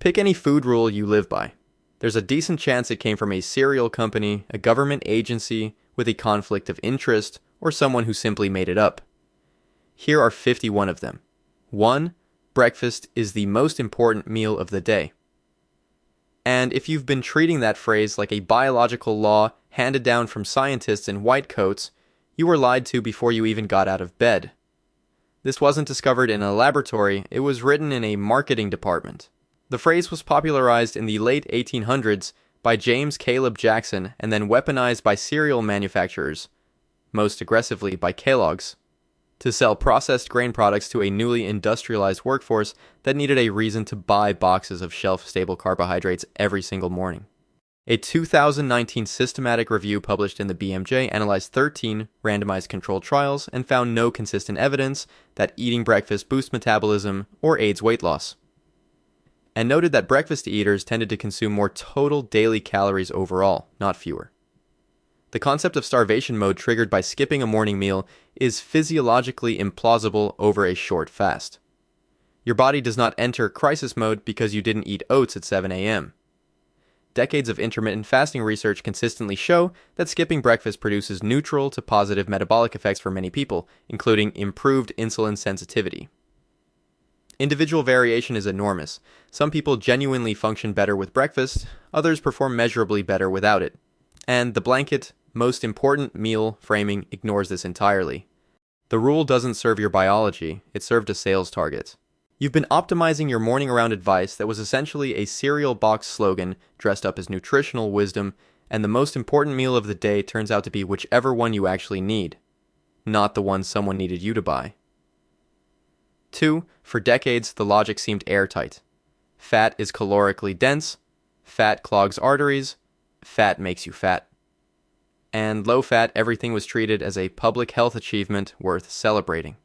Pick any food rule you live by. There's a decent chance it came from a cereal company, a government agency with a conflict of interest, or someone who simply made it up. Here are 51 of them. 1. Breakfast is the most important meal of the day. And if you've been treating that phrase like a biological law handed down from scientists in white coats, you were lied to before you even got out of bed. This wasn't discovered in a laboratory, it was written in a marketing department. The phrase was popularized in the late 1800s by James Caleb Jackson and then weaponized by cereal manufacturers, most aggressively by Kellogg's, to sell processed grain products to a newly industrialized workforce that needed a reason to buy boxes of shelf-stable carbohydrates every single morning. A 2019 systematic review published in the BMJ analyzed 13 randomized controlled trials and found no consistent evidence that eating breakfast boosts metabolism or aids weight loss, and noted that breakfast eaters tended to consume more total daily calories overall, not fewer. The concept of starvation mode triggered by skipping a morning meal is physiologically implausible over a short fast. Your body does not enter crisis mode because you didn't eat oats at 7 a.m. Decades of intermittent fasting research consistently show that skipping breakfast produces neutral to positive metabolic effects for many people, including improved insulin sensitivity. Individual variation is enormous. Some people genuinely function better with breakfast, others perform measurably better without it. And the blanket, most important meal framing ignores this entirely. The rule doesn't serve your biology, it served a sales target. You've been optimizing your morning around advice that was essentially a cereal box slogan dressed up as nutritional wisdom, and the most important meal of the day turns out to be whichever one you actually need, not the one someone needed you to buy. 2. For decades, the logic seemed airtight. Fat is calorically dense, fat clogs arteries, fat makes you fat. And low-fat everything was treated as a public health achievement worth celebrating.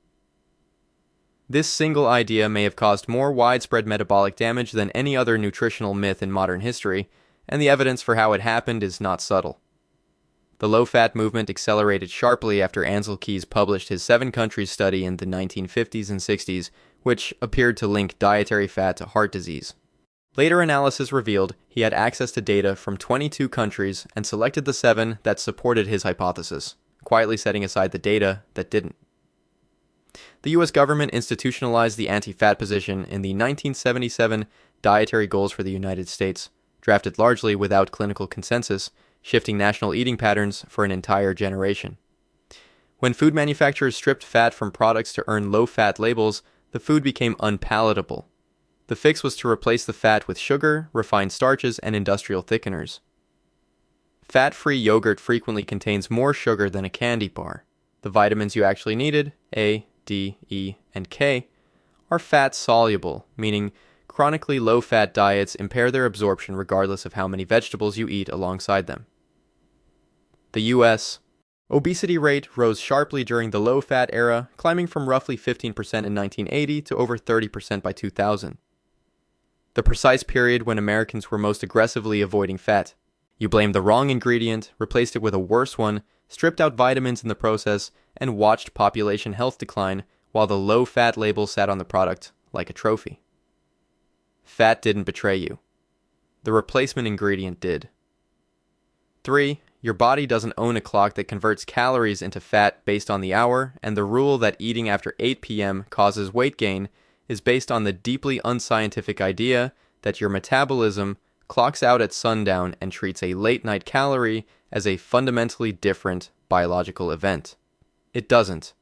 This single idea may have caused more widespread metabolic damage than any other nutritional myth in modern history, and the evidence for how it happened is not subtle. The low-fat movement accelerated sharply after Ansel Keys published his 7-country study in the 1950s and 60s, which appeared to link dietary fat to heart disease. Later analysis revealed he had access to data from 22 countries and selected the 7 that supported his hypothesis, quietly setting aside the data that didn't. The U.S. government institutionalized the anti-fat position in the 1977 Dietary Goals for the United States, drafted largely without clinical consensus, shifting national eating patterns for an entire generation. When food manufacturers stripped fat from products to earn low-fat labels, the food became unpalatable. The fix was to replace the fat with sugar, refined starches, and industrial thickeners. Fat-free yogurt frequently contains more sugar than a candy bar. The vitamins you actually needed, A, D, E, and K, are fat-soluble, meaning chronically low-fat diets impair their absorption regardless of how many vegetables you eat alongside them. The U.S. obesity rate rose sharply during the low-fat era, climbing from roughly 15% in 1980 to over 30% by 2000. The precise period when Americans were most aggressively avoiding fat. You blamed the wrong ingredient, replaced it with a worse one, stripped out vitamins in the process, and watched population health decline while the low-fat label sat on the product like a trophy. Fat didn't betray you. The replacement ingredient did. 3. Your body doesn't own a clock that converts calories into fat based on the hour, and the rule that eating after 8 p.m. causes weight gain is based on the deeply unscientific idea that your metabolism clocks out at sundown and treats a late-night calorie as a fundamentally different biological event. It doesn't.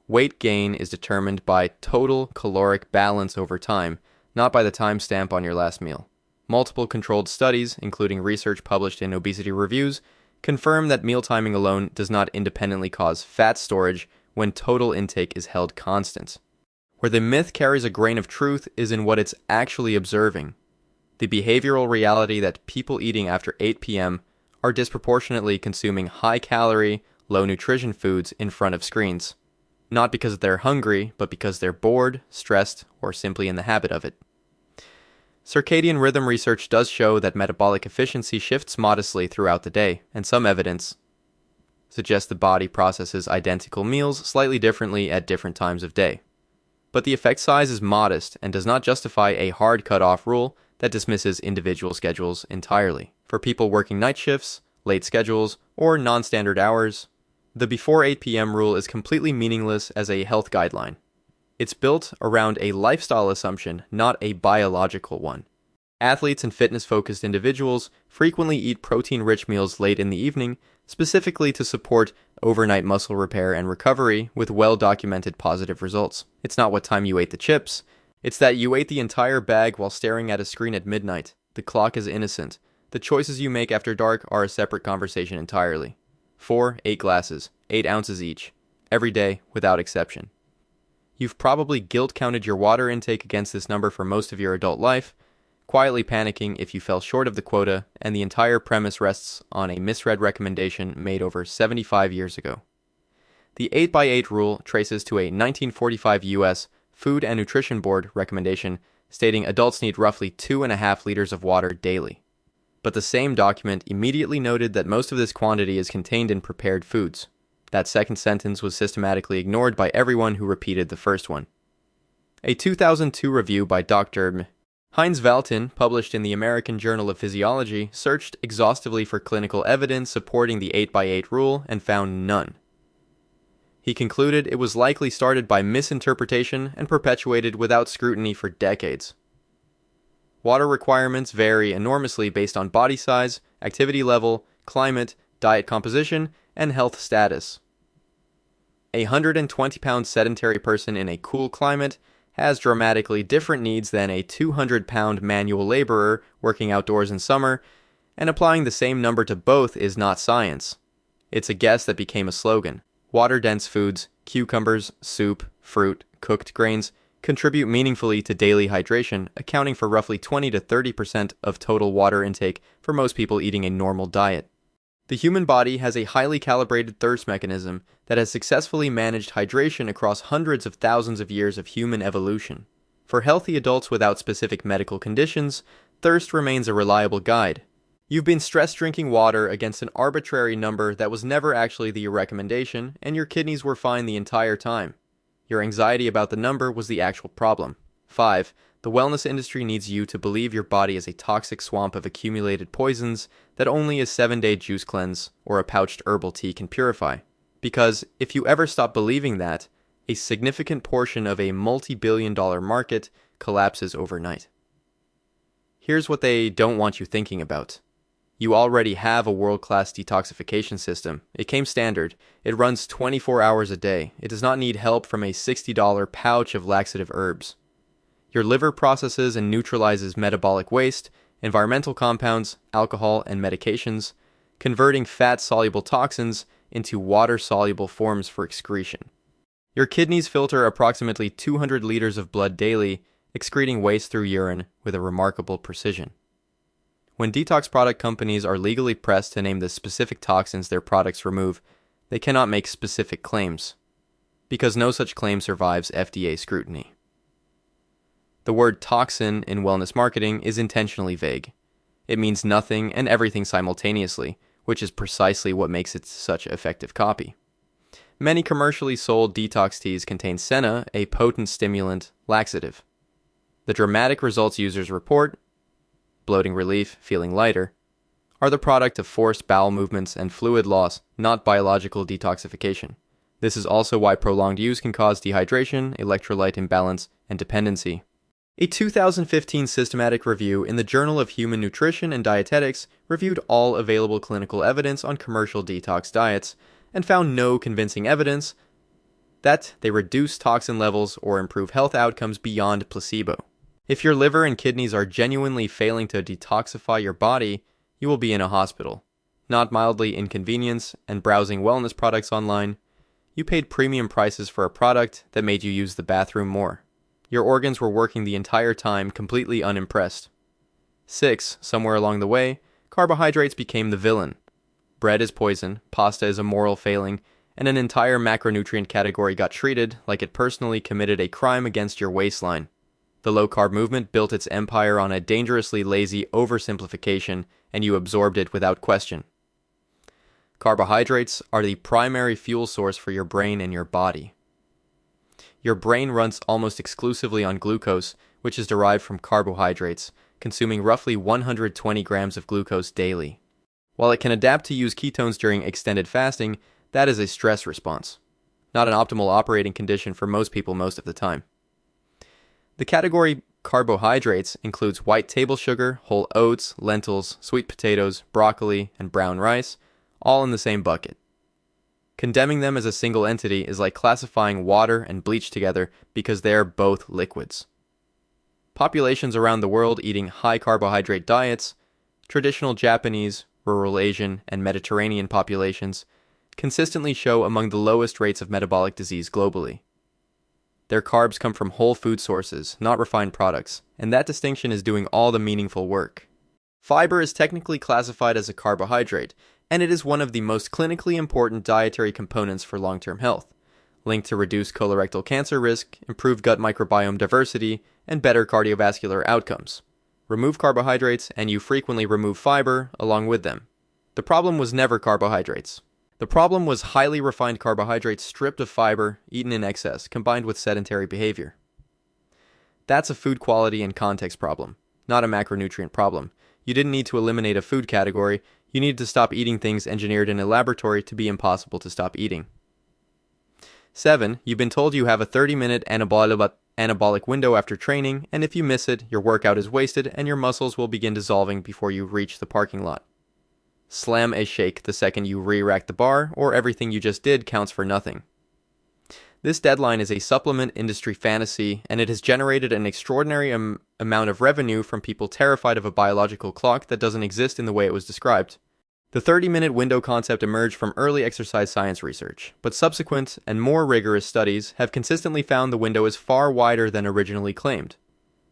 Weight gain is determined by total caloric balance over time, not by the timestamp on your last meal. Multiple controlled studies, including research published in Obesity Reviews, confirm that meal timing alone does not independently cause fat storage when total intake is held constant. Where the myth carries a grain of truth is in what it's actually observing. The behavioral reality that people eating after 8 p.m. are disproportionately consuming high-calorie, low-nutrition foods in front of screens. Not because they're hungry, but because they're bored, stressed, or simply in the habit of it. Circadian rhythm research does show that metabolic efficiency shifts modestly throughout the day, and some evidence suggests the body processes identical meals slightly differently at different times of day. But the effect size is modest and does not justify a hard cutoff rule that dismisses individual schedules entirely. For people working night shifts, late schedules, or non-standard hours, the before 8 p.m. rule is completely meaningless as a health guideline. It's built around a lifestyle assumption, not a biological one. Athletes and fitness-focused individuals frequently eat protein-rich meals late in the evening, specifically to support overnight muscle repair and recovery with well-documented positive results. It's not what time you ate the chips, it's that you ate the entire bag while staring at a screen at midnight. The clock is innocent. The choices you make after dark are a separate conversation entirely. 8 glasses, 8 ounces each, every day without exception. You've probably guilt-counted your water intake against this number for most of your adult life, quietly panicking if you fell short of the quota, and the entire premise rests on a misread recommendation made over 75 years ago. The 8x8 rule traces to a 1945 U.S. Food and Nutrition Board recommendation stating adults need roughly 2.5 liters of water daily. But the same document immediately noted that most of this quantity is contained in prepared foods. That second sentence was systematically ignored by everyone who repeated the first one. A 2002 review by Dr. Heinz Valtin, published in the American Journal of Physiology, searched exhaustively for clinical evidence supporting the 8x8 rule and found none. He concluded it was likely started by misinterpretation and perpetuated without scrutiny for decades. Water requirements vary enormously based on body size, activity level, climate, diet composition, and health status. A 120-pound sedentary person in a cool climate has dramatically different needs than a 200-pound manual laborer working outdoors in summer, and applying the same number to both is not science. It's a guess that became a slogan. Water-dense foods, cucumbers, soup, fruit, cooked grains, contribute meaningfully to daily hydration, accounting for roughly 20 to 30% of total water intake for most people eating a normal diet. The human body has a highly calibrated thirst mechanism that has successfully managed hydration across hundreds of thousands of years of human evolution. For healthy adults without specific medical conditions, thirst remains a reliable guide. You've been stress drinking water against an arbitrary number that was never actually the recommendation, and your kidneys were fine the entire time. Your anxiety about the number was the actual problem. 5. The wellness industry needs you to believe your body is a toxic swamp of accumulated poisons that only a 7-day juice cleanse or a pouched herbal tea can purify. Because if you ever stop believing that, a significant portion of a multi-billion-dollar market collapses overnight. Here's what they don't want you thinking about. You already have a world-class detoxification system. It came standard. It runs 24 hours a day. It does not need help from a $60 pouch of laxative herbs. Your liver processes and neutralizes metabolic waste, environmental compounds, alcohol, and medications, converting fat-soluble toxins into water-soluble forms for excretion. Your kidneys filter approximately 200 liters of blood daily, excreting waste through urine with a remarkable precision. When detox product companies are legally pressed to name the specific toxins their products remove, they cannot make specific claims, because no such claim survives FDA scrutiny. The word toxin in wellness marketing is intentionally vague. It means nothing and everything simultaneously, which is precisely what makes it such effective copy. Many commercially sold detox teas contain senna, a potent stimulant laxative. The dramatic results users report, bloating relief, feeling lighter, are the product of forced bowel movements and fluid loss, not biological detoxification. This is also why prolonged use can cause dehydration, electrolyte imbalance, and dependency. A 2015 systematic review in the Journal of Human Nutrition and Dietetics reviewed all available clinical evidence on commercial detox diets and found no convincing evidence that they reduce toxin levels or improve health outcomes beyond placebo. If your liver and kidneys are genuinely failing to detoxify your body, you will be in a hospital, not mildly inconvenienced and browsing wellness products online. You paid premium prices for a product that made you use the bathroom more. Your organs were working the entire time completely unimpressed. 6. Somewhere along the way, carbohydrates became the villain. Bread is poison, pasta is a moral failing, and an entire macronutrient category got treated like it personally committed a crime against your waistline. The low-carb movement built its empire on a dangerously lazy oversimplification, and you absorbed it without question. Carbohydrates are the primary fuel source for your brain and your body. Your brain runs almost exclusively on glucose, which is derived from carbohydrates, consuming roughly 120 grams of glucose daily. While it can adapt to use ketones during extended fasting, that is a stress response, not an optimal operating condition for most people most of the time. The category carbohydrates includes white table sugar, whole oats, lentils, sweet potatoes, broccoli, and brown rice, all in the same bucket. Condemning them as a single entity is like classifying water and bleach together because they are both liquids. Populations around the world eating high carbohydrate diets, traditional Japanese, rural Asian, and Mediterranean populations, consistently show among the lowest rates of metabolic disease globally. Their carbs come from whole food sources, not refined products, and that distinction is doing all the meaningful work. Fiber is technically classified as a carbohydrate, and it is one of the most clinically important dietary components for long-term health, linked to reduced colorectal cancer risk, improved gut microbiome diversity, and better cardiovascular outcomes. Remove carbohydrates, and you frequently remove fiber along with them. The problem was never carbohydrates. The problem was highly refined carbohydrates stripped of fiber, eaten in excess, combined with sedentary behavior. That's a food quality and context problem, not a macronutrient problem. You didn't need to eliminate a food category, you needed to stop eating things engineered in a laboratory to be impossible to stop eating. 7. You've been told you have a 30-minute anabolic window after training, and if you miss it, your workout is wasted and your muscles will begin dissolving before you reach the parking lot. Slam a shake the second you re-rack the bar, or everything you just did counts for nothing. This deadline is a supplement industry fantasy, and it has generated an extraordinary amount of revenue from people terrified of a biological clock that doesn't exist in the way it was described. The 30-minute window concept emerged from early exercise science research, but subsequent and more rigorous studies have consistently found the window is far wider than originally claimed.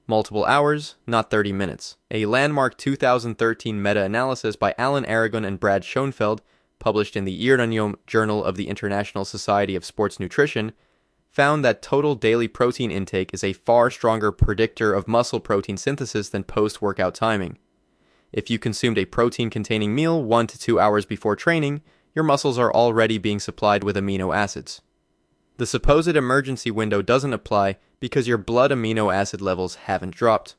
Multiple hours, not 30 minutes. A landmark 2013 meta-analysis by Alan Aragon and Brad Schoenfeld, published in the Iranian Journal of the International Society of Sports Nutrition, found that total daily protein intake is a far stronger predictor of muscle protein synthesis than post-workout timing. If you consumed a protein-containing meal 1 to 2 hours before training, your muscles are already being supplied with amino acids. The supposed emergency window doesn't apply because your blood amino acid levels haven't dropped.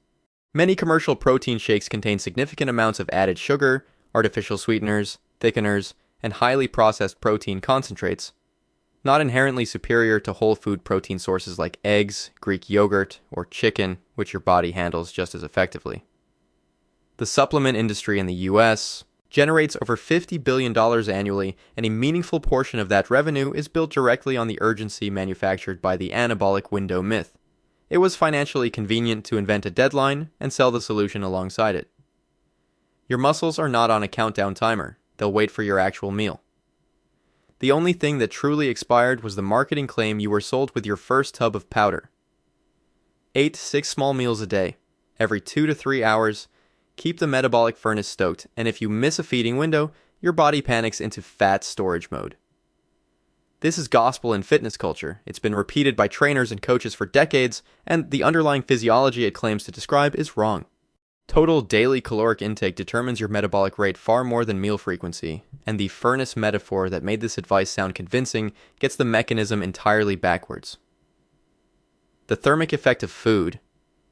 Many commercial protein shakes contain significant amounts of added sugar, artificial sweeteners, thickeners, and highly processed protein concentrates, not inherently superior to whole food protein sources like eggs, Greek yogurt, or chicken, which your body handles just as effectively. The supplement industry in the US generates over $50 billion annually, and a meaningful portion of that revenue is built directly on the urgency manufactured by the anabolic window myth. It was financially convenient to invent a deadline and sell the solution alongside it. Your muscles are not on a countdown timer. They'll wait for your actual meal. The only thing that truly expired was the marketing claim you were sold with your first tub of powder. 8 6 small meals a day, every 2 to 3 hours. Keep the metabolic furnace stoked, and if you miss a feeding window, your body panics into fat storage mode. This is gospel in fitness culture. It's been repeated by trainers and coaches for decades, and the underlying physiology it claims to describe is wrong. Total daily caloric intake determines your metabolic rate far more than meal frequency, and the furnace metaphor that made this advice sound convincing gets the mechanism entirely backwards. The thermic effect of food,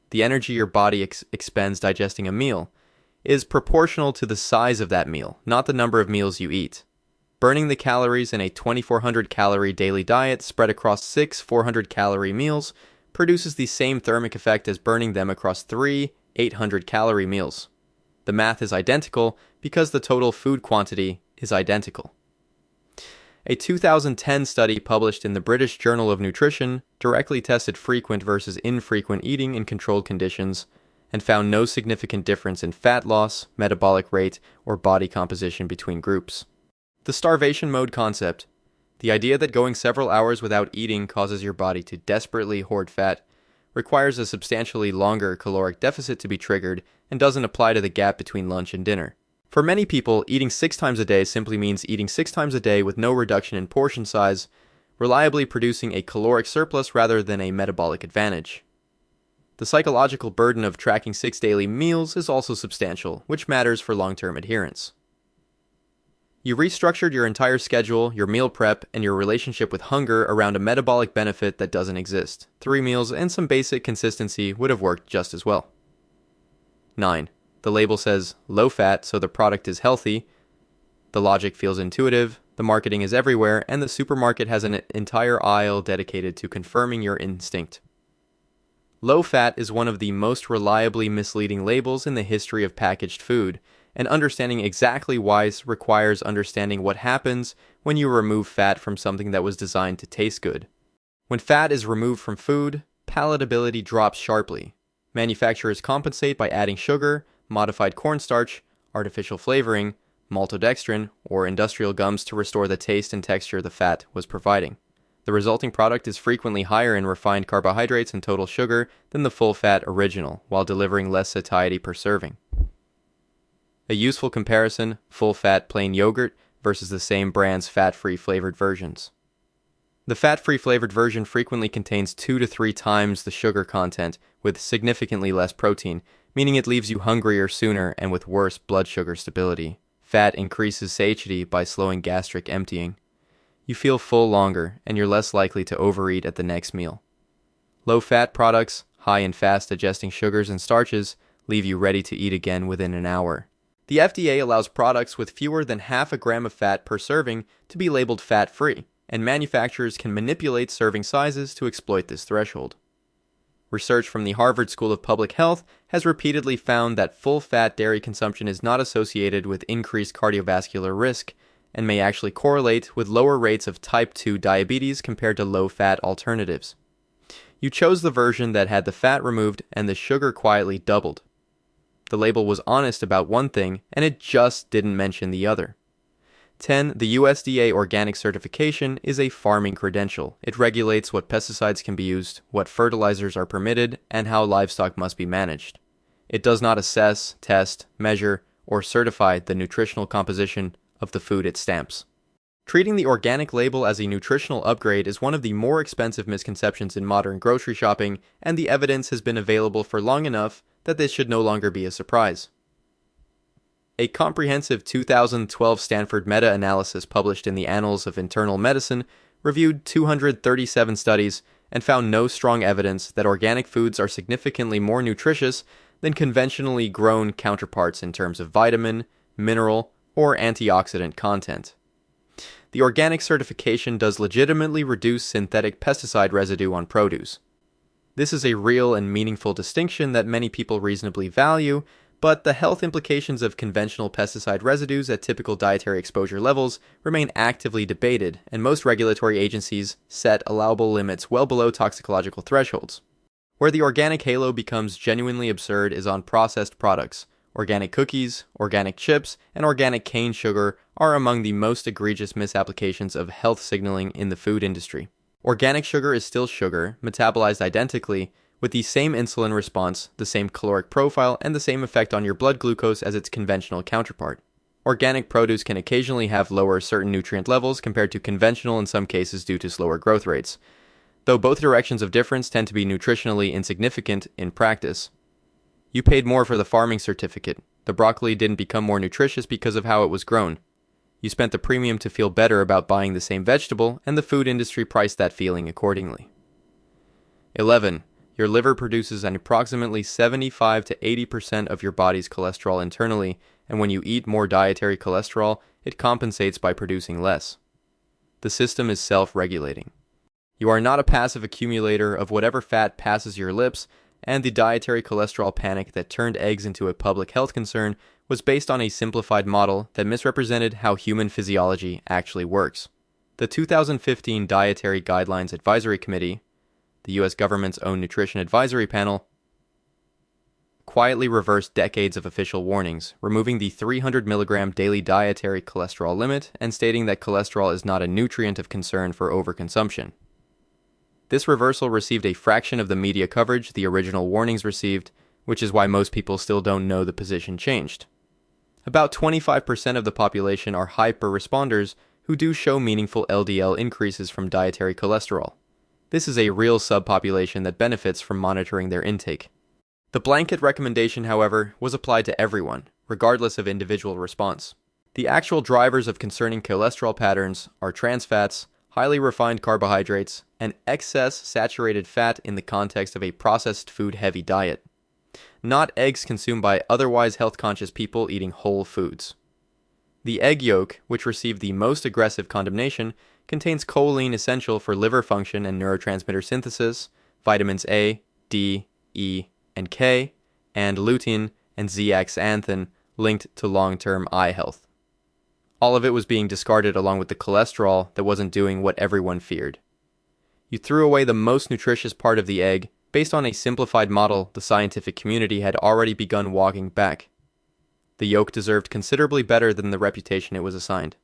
the energy your body expends digesting a meal, is proportional to the size of that meal, not the number of meals you eat. Burning the calories in a 2,400 calorie daily diet spread across 6 400 calorie meals produces the same thermic effect as burning them across 3 800 calorie meals. The math is identical because the total food quantity is identical. A 2010 study published in the British Journal of Nutrition directly tested frequent versus infrequent eating in controlled conditions and found no significant difference in fat loss, metabolic rate, or body composition between groups. The starvation mode concept, the idea that going several hours without eating causes your body to desperately hoard fat, requires a substantially longer caloric deficit to be triggered and doesn't apply to the gap between lunch and dinner. For many people, eating 6 times a day simply means eating 6 times a day with no reduction in portion size, reliably producing a caloric surplus rather than a metabolic advantage. The psychological burden of tracking 6 daily meals is also substantial, which matters for long-term adherence. You restructured your entire schedule, your meal prep, and your relationship with hunger around a metabolic benefit that doesn't exist. 3 meals and some basic consistency would have worked just as well. 9. The label says low fat, so the product is healthy. The logic feels intuitive, the marketing is everywhere, and the supermarket has an entire aisle dedicated to confirming your instinct. Low fat is one of the most reliably misleading labels in the history of packaged food, and understanding exactly why requires understanding what happens when you remove fat from something that was designed to taste good. When fat is removed from food, palatability drops sharply. Manufacturers compensate by adding sugar, modified cornstarch, artificial flavoring, maltodextrin, or industrial gums to restore the taste and texture the fat was providing. The resulting product is frequently higher in refined carbohydrates and total sugar than the full-fat original, while delivering less satiety per serving. A useful comparison: full-fat plain yogurt versus the same brand's fat-free flavored versions. The fat-free flavored version frequently contains 2 to 3 times the sugar content with significantly less protein, meaning it leaves you hungrier sooner and with worse blood sugar stability. Fat increases satiety by slowing gastric emptying. You feel full longer, and you're less likely to overeat at the next meal. Low-fat products, high in fast-digesting sugars and starches, leave you ready to eat again within an hour. The FDA allows products with fewer than half a gram of fat per serving to be labeled fat-free, and manufacturers can manipulate serving sizes to exploit this threshold. Research from the Harvard School of Public Health has repeatedly found that full-fat dairy consumption is not associated with increased cardiovascular risk, and may actually correlate with lower rates of type 2 diabetes compared to low-fat alternatives. You chose the version that had the fat removed and the sugar quietly doubled. The label was honest about one thing, and it just didn't mention the other. 10. The USDA organic certification is a farming credential. It regulates what pesticides can be used, what fertilizers are permitted, and how livestock must be managed. It does not assess, test, measure, or certify the nutritional composition of the food it stamps. Treating the organic label as a nutritional upgrade is one of the more expensive misconceptions in modern grocery shopping, and the evidence has been available for long enough that this should no longer be a surprise. A comprehensive 2012 Stanford meta-analysis published in the Annals of Internal Medicine reviewed 237 studies and found no strong evidence that organic foods are significantly more nutritious than conventionally grown counterparts in terms of vitamin, mineral, or antioxidant content. The organic certification does legitimately reduce synthetic pesticide residue on produce. This is a real and meaningful distinction that many people reasonably value, but the health implications of conventional pesticide residues at typical dietary exposure levels remain actively debated, and most regulatory agencies set allowable limits well below toxicological thresholds. Where the organic halo becomes genuinely absurd is on processed products. Organic cookies, organic chips, and organic cane sugar are among the most egregious misapplications of health signaling in the food industry. Organic sugar is still sugar, metabolized identically, with the same insulin response, the same caloric profile, and the same effect on your blood glucose as its conventional counterpart. Organic produce can occasionally have lower certain nutrient levels compared to conventional in some cases due to slower growth rates, though both directions of difference tend to be nutritionally insignificant in practice. You paid more for the farming certificate. The broccoli didn't become more nutritious because of how it was grown. You spent the premium to feel better about buying the same vegetable, and the food industry priced that feeling accordingly. 11. Your liver produces an approximately 75 to 80% of your body's cholesterol internally, and when you eat more dietary cholesterol, it compensates by producing less. The system is self-regulating. You are not a passive accumulator of whatever fat passes your lips, and the dietary cholesterol panic that turned eggs into a public health concern was based on a simplified model that misrepresented how human physiology actually works. The 2015 Dietary Guidelines Advisory Committee, the U.S. government's own nutrition advisory panel, quietly reversed decades of official warnings, removing the 300 milligram daily dietary cholesterol limit and stating that cholesterol is not a nutrient of concern for overconsumption. This reversal received a fraction of the media coverage the original warnings received, which is why most people still don't know the position changed. About 25% of the population are hyper-responders who do show meaningful LDL increases from dietary cholesterol. This is a real subpopulation that benefits from monitoring their intake. The blanket recommendation, however, was applied to everyone, regardless of individual response. The actual drivers of concerning cholesterol patterns are trans fats, highly refined carbohydrates, and excess saturated fat in the context of a processed food-heavy diet. not eggs consumed by otherwise health-conscious people eating whole foods. The egg yolk, which received the most aggressive condemnation, contains choline essential for liver function and neurotransmitter synthesis, vitamins A, D, E, and K, and lutein and zeaxanthin linked to long-term eye health. All of it was being discarded along with the cholesterol that wasn't doing what everyone feared. You threw away the most nutritious part of the egg based on a simplified model the scientific community had already begun walking back. The yolk deserved considerably better than the reputation it was assigned.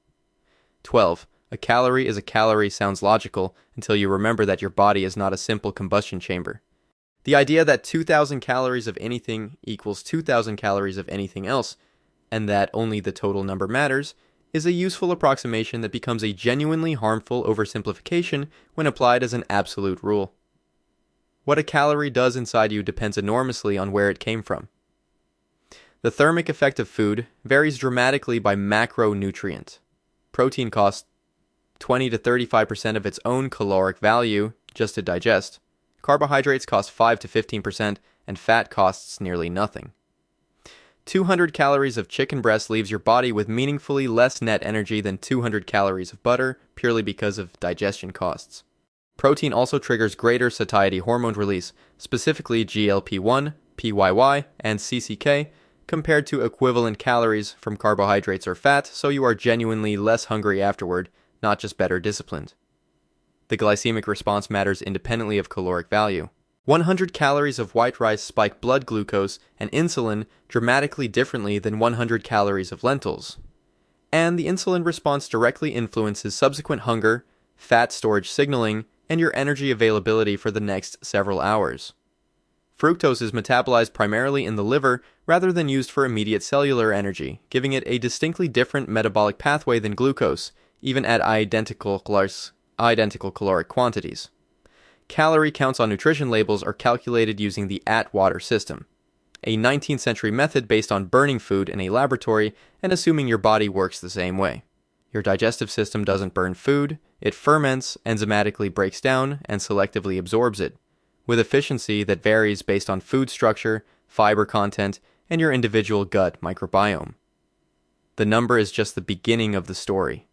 12. A calorie is a calorie sounds logical until you remember that your body is not a simple combustion chamber. The idea that 2,000 calories of anything equals 2,000 calories of anything else, and that only the total number matters, is a useful approximation that becomes a genuinely harmful oversimplification when applied as an absolute rule. What a calorie does inside you depends enormously on where it came from. The thermic effect of food varies dramatically by macronutrient. Protein costs 20 to 35% of its own caloric value just to digest. Carbohydrates cost 5 to 15%, and fat costs nearly nothing. 200 calories of chicken breast leaves your body with meaningfully less net energy than 200 calories of butter, purely because of digestion costs. Protein also triggers greater satiety hormone release, specifically GLP-1, PYY, and CCK, compared to equivalent calories from carbohydrates or fat, so you are genuinely less hungry afterward, not just better disciplined. The glycemic response matters independently of caloric value. 100 calories of white rice spike blood glucose and insulin dramatically differently than 100 calories of lentils. And the insulin response directly influences subsequent hunger, fat storage signaling, and your energy availability for the next several hours. Fructose is metabolized primarily in the liver rather than used for immediate cellular energy, giving it a distinctly different metabolic pathway than glucose, even at identical caloric quantities. Calorie counts on nutrition labels are calculated using the Atwater system, a 19th century method based on burning food in a laboratory and assuming your body works the same way. Your digestive system doesn't burn food, it ferments, enzymatically breaks down, and selectively absorbs it, with efficiency that varies based on food structure, fiber content, and your individual gut microbiome. The number is just the beginning of the story.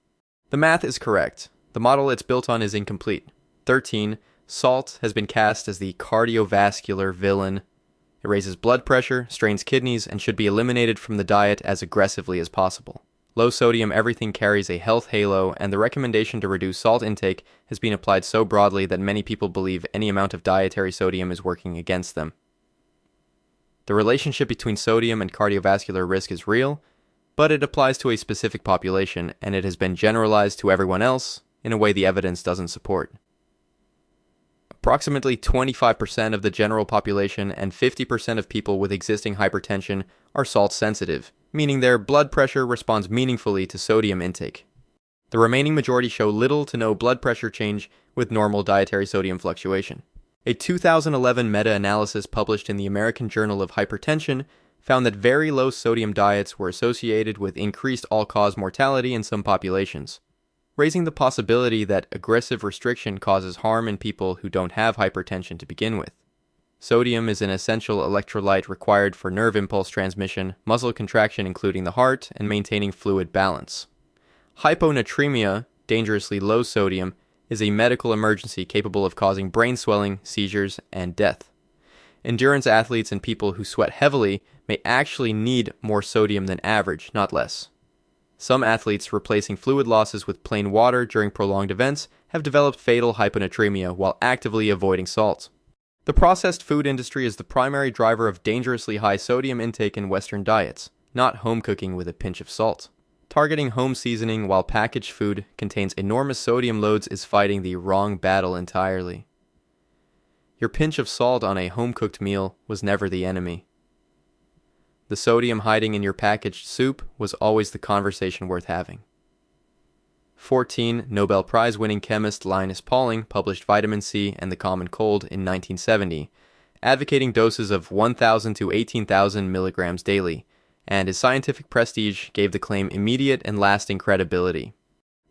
The math is correct. The model it's built on is incomplete. 13. Salt has been cast as the cardiovascular villain. It raises blood pressure, strains kidneys, and should be eliminated from the diet as aggressively as possible. Low sodium everything carries a health halo, and the recommendation to reduce salt intake has been applied so broadly that many people believe any amount of dietary sodium is working against them. The relationship between sodium and cardiovascular risk is real, but it applies to a specific population, and it has been generalized to everyone else in a way the evidence doesn't support. Approximately 25% of the general population and 50% of people with existing hypertension are salt sensitive, meaning their blood pressure responds meaningfully to sodium intake. The remaining majority show little to no blood pressure change with normal dietary sodium fluctuation. A 2011 meta-analysis published in the American Journal of Hypertension found that very low sodium diets were associated with increased all-cause mortality in some populations, raising the possibility that aggressive restriction causes harm in people who don't have hypertension to begin with. Sodium is an essential electrolyte required for nerve impulse transmission, muscle contraction including the heart, and maintaining fluid balance. Hyponatremia, dangerously low sodium, is a medical emergency capable of causing brain swelling, seizures, and death. Endurance athletes and people who sweat heavily may actually need more sodium than average, not less. Some athletes replacing fluid losses with plain water during prolonged events have developed fatal hyponatremia while actively avoiding salt. The processed food industry is the primary driver of dangerously high sodium intake in Western diets, not home cooking with a pinch of salt. Targeting home seasoning while packaged food contains enormous sodium loads is fighting the wrong battle entirely. Your pinch of salt on a home-cooked meal was never the enemy. The sodium hiding in your packaged soup was always the conversation worth having. 14. Nobel Prize-winning chemist Linus Pauling published Vitamin C and the Common Cold in 1970, advocating doses of 1,000 to 18,000 milligrams daily, and his scientific prestige gave the claim immediate and lasting credibility.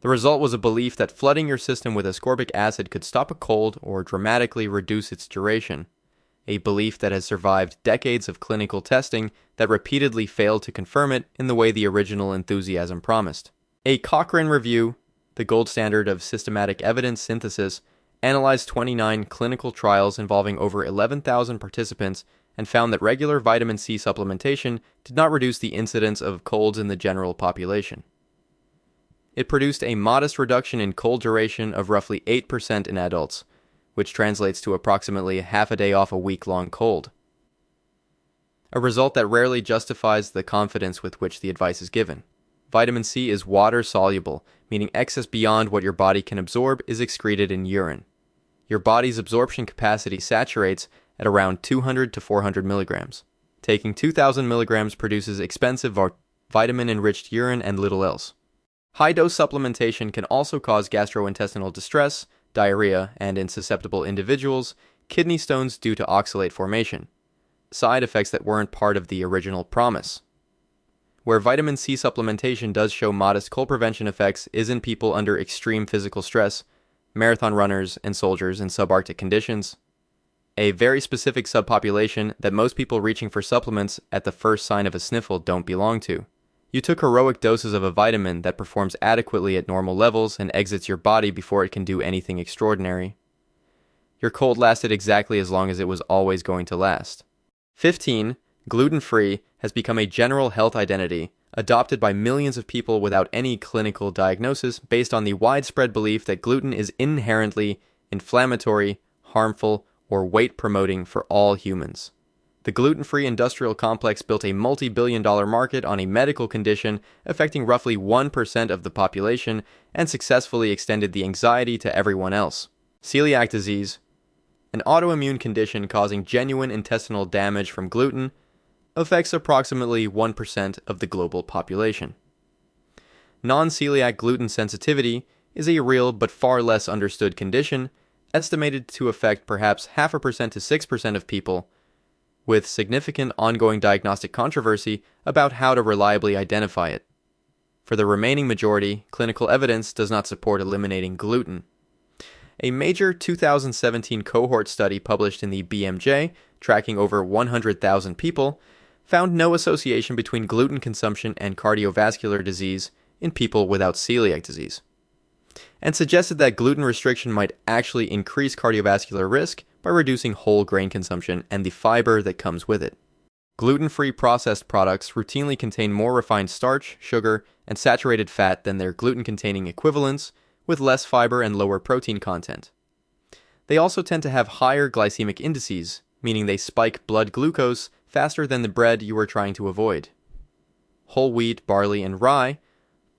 The result was a belief that flooding your system with ascorbic acid could stop a cold or dramatically reduce its duration. a belief that has survived decades of clinical testing that repeatedly failed to confirm it in the way the original enthusiasm promised. A Cochrane review, the gold standard of systematic evidence synthesis, analyzed 29 clinical trials involving over 11,000 participants and found that regular vitamin C supplementation did not reduce the incidence of colds in the general population. It produced a modest reduction in cold duration of roughly 8% in adults, which translates to approximately half a day off a week-long cold. A result that rarely justifies the confidence with which the advice is given. Vitamin C is water-soluble, meaning excess beyond what your body can absorb is excreted in urine. Your body's absorption capacity saturates at around 200 to 400 milligrams. Taking 2,000 milligrams produces expensive vitamin-enriched urine and little else. High-dose supplementation can also cause gastrointestinal distress, diarrhea, and in susceptible individuals, kidney stones due to oxalate formation, side effects that weren't part of the original promise. Where vitamin C supplementation does show modest cold prevention effects is in people under extreme physical stress, marathon runners and soldiers in subarctic conditions, a very specific subpopulation that most people reaching for supplements at the first sign of a sniffle don't belong to. You took heroic doses of a vitamin that performs adequately at normal levels and exits your body before it can do anything extraordinary. Your cold lasted exactly as long as it was always going to last. 15. Gluten-free has become a general health identity, adopted by millions of people without any clinical diagnosis based on the widespread belief that gluten is inherently inflammatory, harmful, or weight-promoting for all humans. The gluten-free industrial complex built a multi-billion-dollar market on a medical condition affecting roughly 1% of the population and successfully extended the anxiety to everyone else. Celiac disease, an autoimmune condition causing genuine intestinal damage from gluten, affects approximately 1% of the global population. Non-celiac gluten sensitivity is a real but far less understood condition, estimated to affect perhaps 0.5% to 6% of people, with significant ongoing diagnostic controversy about how to reliably identify it. For the remaining majority, clinical evidence does not support eliminating gluten. A major 2017 cohort study published in the BMJ, tracking over 100,000 people, found no association between gluten consumption and cardiovascular disease in people without celiac disease, and suggested that gluten restriction might actually increase cardiovascular risk by reducing whole grain consumption and the fiber that comes with it. Gluten-free processed products routinely contain more refined starch, sugar, and saturated fat than their gluten-containing equivalents, with less fiber and lower protein content. They also tend to have higher glycemic indices, meaning they spike blood glucose faster than the bread you are trying to avoid. Whole wheat, barley, and rye,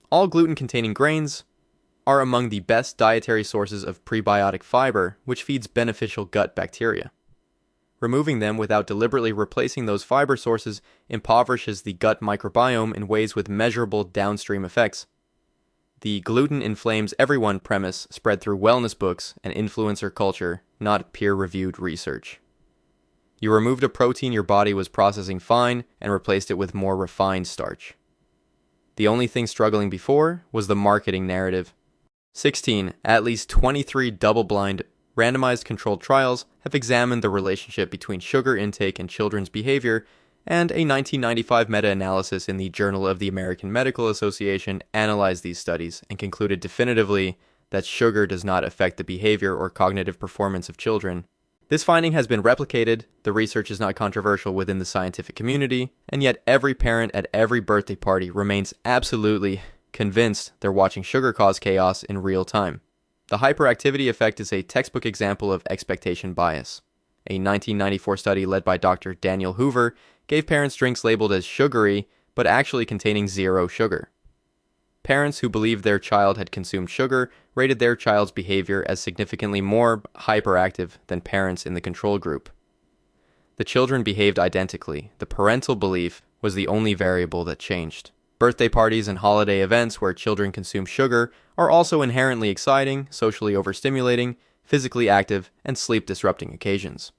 all gluten-containing grains, are among the best dietary sources of prebiotic fiber, which feeds beneficial gut bacteria. Removing them without deliberately replacing those fiber sources impoverishes the gut microbiome in ways with measurable downstream effects. The gluten inflames everyone premise spread through wellness books and influencer culture, not peer-reviewed research. You removed a protein your body was processing fine and replaced it with more refined starch. The only thing struggling before was the marketing narrative. 16. At least 23 double-blind, randomized controlled trials have examined the relationship between sugar intake and children's behavior, and a 1995 meta-analysis in the Journal of the American Medical Association analyzed these studies and concluded definitively that sugar does not affect the behavior or cognitive performance of children. This finding has been replicated, the research is not controversial within the scientific community, and yet every parent at every birthday party remains absolutely convinced they're watching sugar cause chaos in real time. The hyperactivity effect is a textbook example of expectation bias. A 1994 study led by Dr. Daniel Hoover gave parents drinks labeled as sugary, but actually containing 0 sugar. Parents who believed their child had consumed sugar rated their child's behavior as significantly more hyperactive than parents in the control group. The children behaved identically. The parental belief was the only variable that changed. Birthday parties and holiday events where children consume sugar are also inherently exciting, socially overstimulating, physically active, and sleep-disrupting occasions.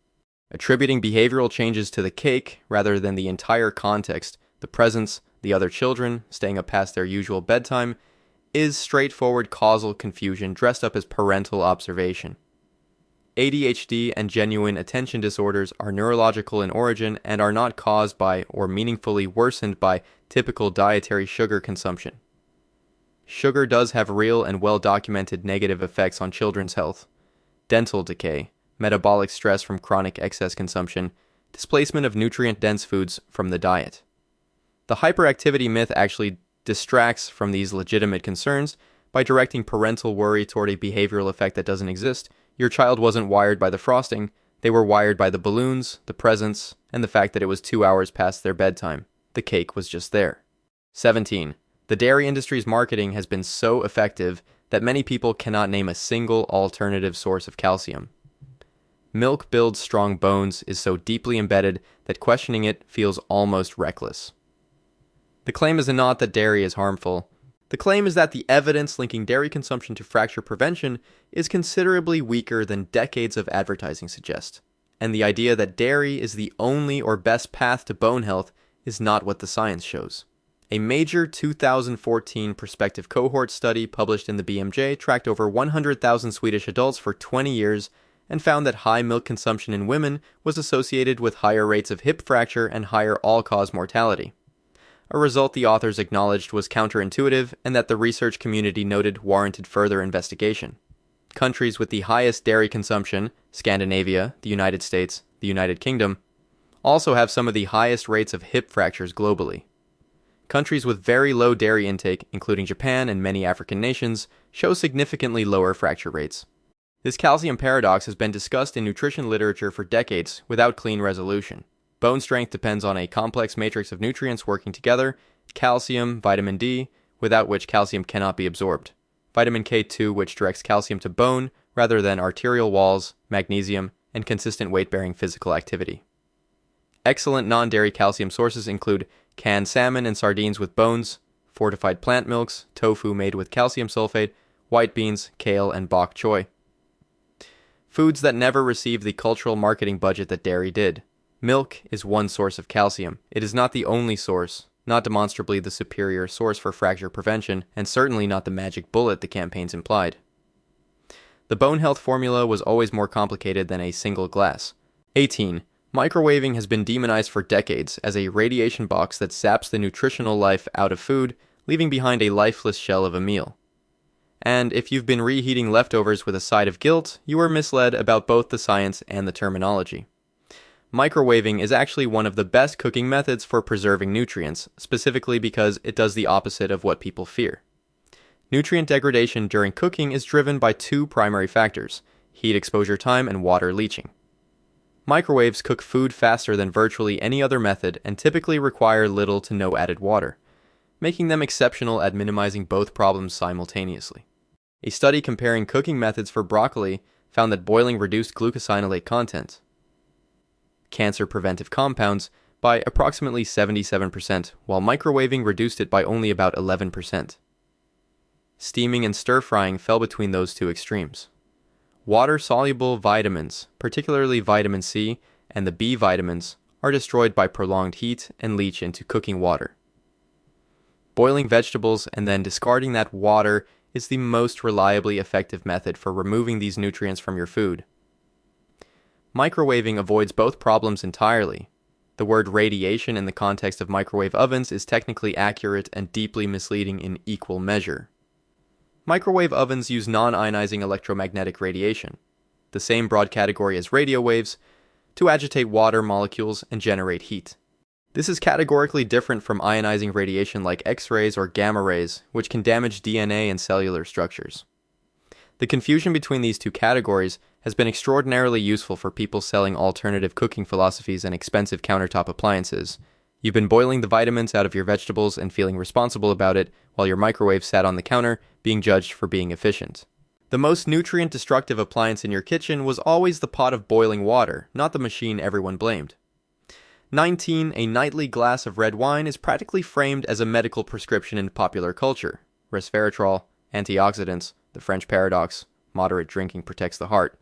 Attributing behavioral changes to the cake rather than the entire context, the presents, the other children, staying up past their usual bedtime, is straightforward causal confusion dressed up as parental observation. ADHD and genuine attention disorders are neurological in origin and are not caused by or meaningfully worsened by typical dietary sugar consumption. Sugar does have real and well-documented negative effects on children's health: dental decay, metabolic stress from chronic excess consumption, displacement of nutrient-dense foods from the diet. The hyperactivity myth actually distracts from these legitimate concerns by directing parental worry toward a behavioral effect that doesn't exist. Your child wasn't wired by the frosting, they were wired by the balloons, the presents, and the fact that it was 2 hours past their bedtime. The cake was just there. 17. The dairy industry's marketing has been so effective that many people cannot name a single alternative source of calcium. Milk builds strong bones is so deeply embedded that questioning it feels almost reckless. The claim is not that dairy is harmful. The claim is that the evidence linking dairy consumption to fracture prevention is considerably weaker than decades of advertising suggest, and the idea that dairy is the only or best path to bone health is not what the science shows. A major 2014 prospective cohort study published in the BMJ tracked over 100,000 Swedish adults for 20 years and found that high milk consumption in women was associated with higher rates of hip fracture and higher all-cause mortality. A result the authors acknowledged was counterintuitive and that the research community noted warranted further investigation. Countries with the highest dairy consumption, Scandinavia, the United States, the United Kingdom, also have some of the highest rates of hip fractures globally. Countries with very low dairy intake, including Japan and many African nations, show significantly lower fracture rates. This calcium paradox has been discussed in nutrition literature for decades without clean resolution. Bone strength depends on a complex matrix of nutrients working together: calcium, vitamin D, without which calcium cannot be absorbed, vitamin K2, which directs calcium to bone rather than arterial walls, magnesium, and consistent weight-bearing physical activity. Excellent non-dairy calcium sources include canned salmon and sardines with bones, fortified plant milks, tofu made with calcium sulfate, white beans, kale, and bok choy. Foods that never received the cultural marketing budget that dairy did. Milk is one source of calcium. It is not the only source, not demonstrably the superior source for fracture prevention, and certainly not the magic bullet the campaigns implied. The bone health formula was always more complicated than a single glass. 18. Microwaving has been demonized for decades as a radiation box that saps the nutritional life out of food, leaving behind a lifeless shell of a meal. And if you've been reheating leftovers with a side of guilt, you are misled about both the science and the terminology. Microwaving is actually one of the best cooking methods for preserving nutrients, specifically because it does the opposite of what people fear. Nutrient degradation during cooking is driven by two primary factors: heat exposure time and water leaching. Microwaves cook food faster than virtually any other method and typically require little to no added water, making them exceptional at minimizing both problems simultaneously. A study comparing cooking methods for broccoli found that boiling reduced glucosinolate content, cancer preventive compounds, by approximately 77%, while microwaving reduced it by only about 11%. Steaming and stir-frying fell between those two extremes. Water-soluble vitamins, particularly vitamin C and the B vitamins, are destroyed by prolonged heat and leach into cooking water. Boiling vegetables and then discarding that water is the most reliably effective method for removing these nutrients from your food. Microwaving avoids both problems entirely. The word radiation in the context of microwave ovens is technically accurate and deeply misleading in equal measure. Microwave ovens use non-ionizing electromagnetic radiation, the same broad category as radio waves, to agitate water molecules and generate heat. This is categorically different from ionizing radiation like X-rays or gamma rays, which can damage DNA and cellular structures. The confusion between these two categories has been extraordinarily useful for people selling alternative cooking philosophies and expensive countertop appliances. You've been boiling the vitamins out of your vegetables and feeling responsible about it, while your microwave sat on the counter, being judged for being efficient. The most nutrient-destructive appliance in your kitchen was always the pot of boiling water, not the machine everyone blamed. 19. A nightly glass of red wine is practically framed as a medical prescription in popular culture. Resveratrol, antioxidants, the French paradox, moderate drinking protects the heart.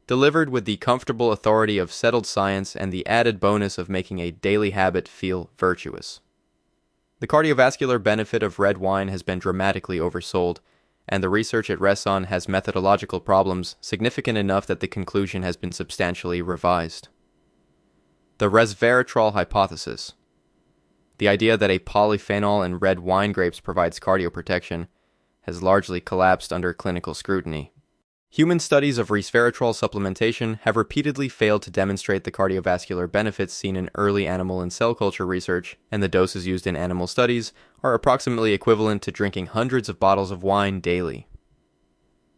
Delivered with the comfortable authority of settled science and the added bonus of making a daily habit feel virtuous. The cardiovascular benefit of red wine has been dramatically oversold, and the research it rests on has methodological problems significant enough that the conclusion has been substantially revised. The resveratrol hypothesis. The idea that a polyphenol in red wine grapes provides cardioprotection has largely collapsed under clinical scrutiny. Human studies of resveratrol supplementation have repeatedly failed to demonstrate the cardiovascular benefits seen in early animal and cell culture research, and the doses used in animal studies are approximately equivalent to drinking hundreds of bottles of wine daily.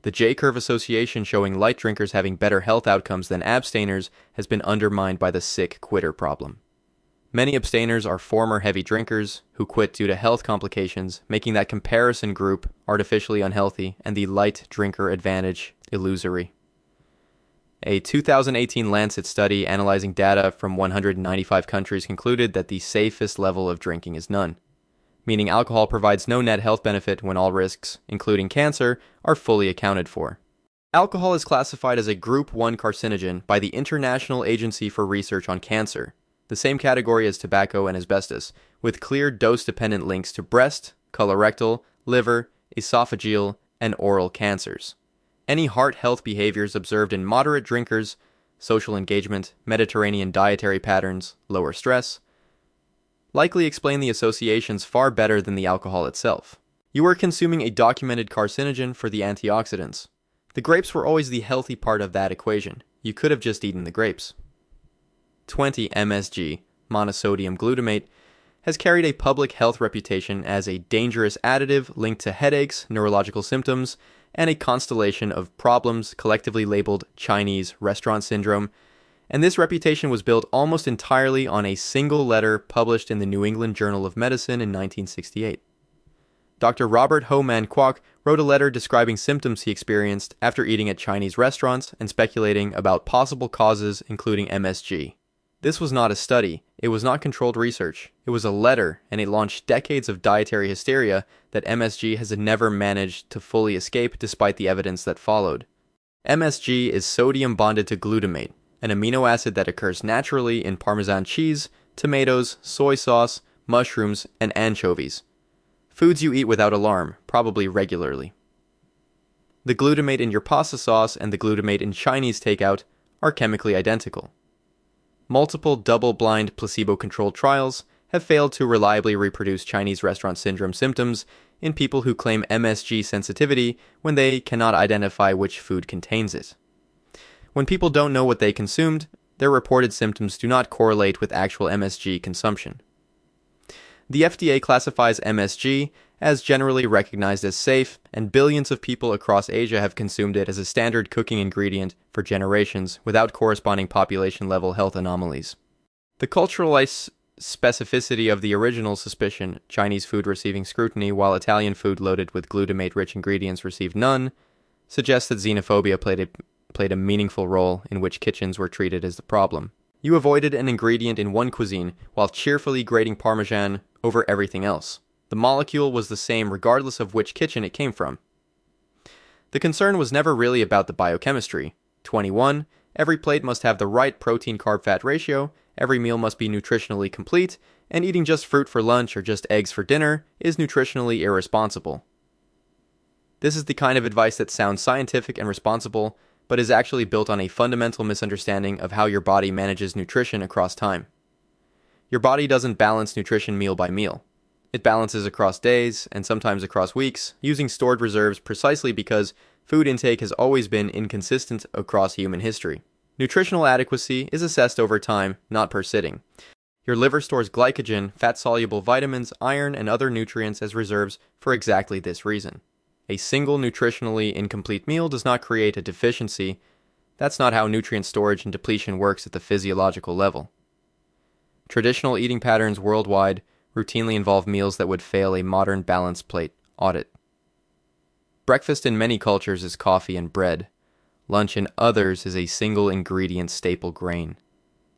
The J-curve association showing light drinkers having better health outcomes than abstainers has been undermined by the sick quitter problem. Many abstainers are former heavy drinkers who quit due to health complications, making that comparison group artificially unhealthy and the light drinker advantage illusory. A 2018 Lancet study analyzing data from 195 countries concluded that the safest level of drinking is none, meaning alcohol provides no net health benefit when all risks, including cancer, are fully accounted for. Alcohol is classified as a Group 1 carcinogen by the International Agency for Research on Cancer, the same category as tobacco and asbestos, with clear dose-dependent links to breast, colorectal, liver, esophageal, and oral cancers. Any heart health behaviors observed in moderate drinkers, social engagement, Mediterranean dietary patterns, lower stress, likely explain the associations far better than the alcohol itself. You are consuming a documented carcinogen for the antioxidants. The grapes were always the healthy part of that equation. You could have just eaten the grapes. 20-MSG, monosodium glutamate, has carried a public health reputation as a dangerous additive linked to headaches, neurological symptoms, and a constellation of problems collectively labeled Chinese restaurant syndrome, and this reputation was built almost entirely on a single letter published in the New England Journal of Medicine in 1968. Dr. Robert Homan Kwok wrote a letter describing symptoms he experienced after eating at Chinese restaurants and speculating about possible causes including MSG. This was not a study, it was not controlled research, it was a letter, and it launched decades of dietary hysteria that MSG has never managed to fully escape despite the evidence that followed. MSG is sodium bonded to glutamate, an amino acid that occurs naturally in Parmesan cheese, tomatoes, soy sauce, mushrooms, and anchovies. Foods you eat without alarm, probably regularly. The glutamate in your pasta sauce and the glutamate in Chinese takeout are chemically identical. Multiple double-blind placebo-controlled trials have failed to reliably reproduce Chinese restaurant syndrome symptoms in people who claim MSG sensitivity when they cannot identify which food contains it. When people don't know what they consumed, their reported symptoms do not correlate with actual MSG consumption. The FDA classifies MSG as generally recognized as safe, and billions of people across Asia have consumed it as a standard cooking ingredient for generations without corresponding population-level health anomalies. The cultural specificity of the original suspicion, Chinese food receiving scrutiny while Italian food loaded with glutamate-rich ingredients received none, suggests that xenophobia played a meaningful role in which kitchens were treated as the problem. You avoided an ingredient in one cuisine while cheerfully grating Parmesan over everything else. The molecule was the same regardless of which kitchen it came from. The concern was never really about the biochemistry. 21. Every plate must have the right protein-carb-fat ratio, every meal must be nutritionally complete, and eating just fruit for lunch or just eggs for dinner is nutritionally irresponsible. This is the kind of advice that sounds scientific and responsible, but is actually built on a fundamental misunderstanding of how your body manages nutrition across time. Your body doesn't balance nutrition meal by meal. It balances across days, and sometimes across weeks, using stored reserves precisely because food intake has always been inconsistent across human history. Nutritional adequacy is assessed over time, not per sitting. Your liver stores glycogen, fat-soluble vitamins, iron, and other nutrients as reserves for exactly this reason. A single nutritionally incomplete meal does not create a deficiency. That's not how nutrient storage and depletion works at the physiological level. Traditional eating patterns worldwide routinely involve meals that would fail a modern balance plate audit. Breakfast in many cultures is coffee and bread. Lunch in others is a single ingredient staple grain.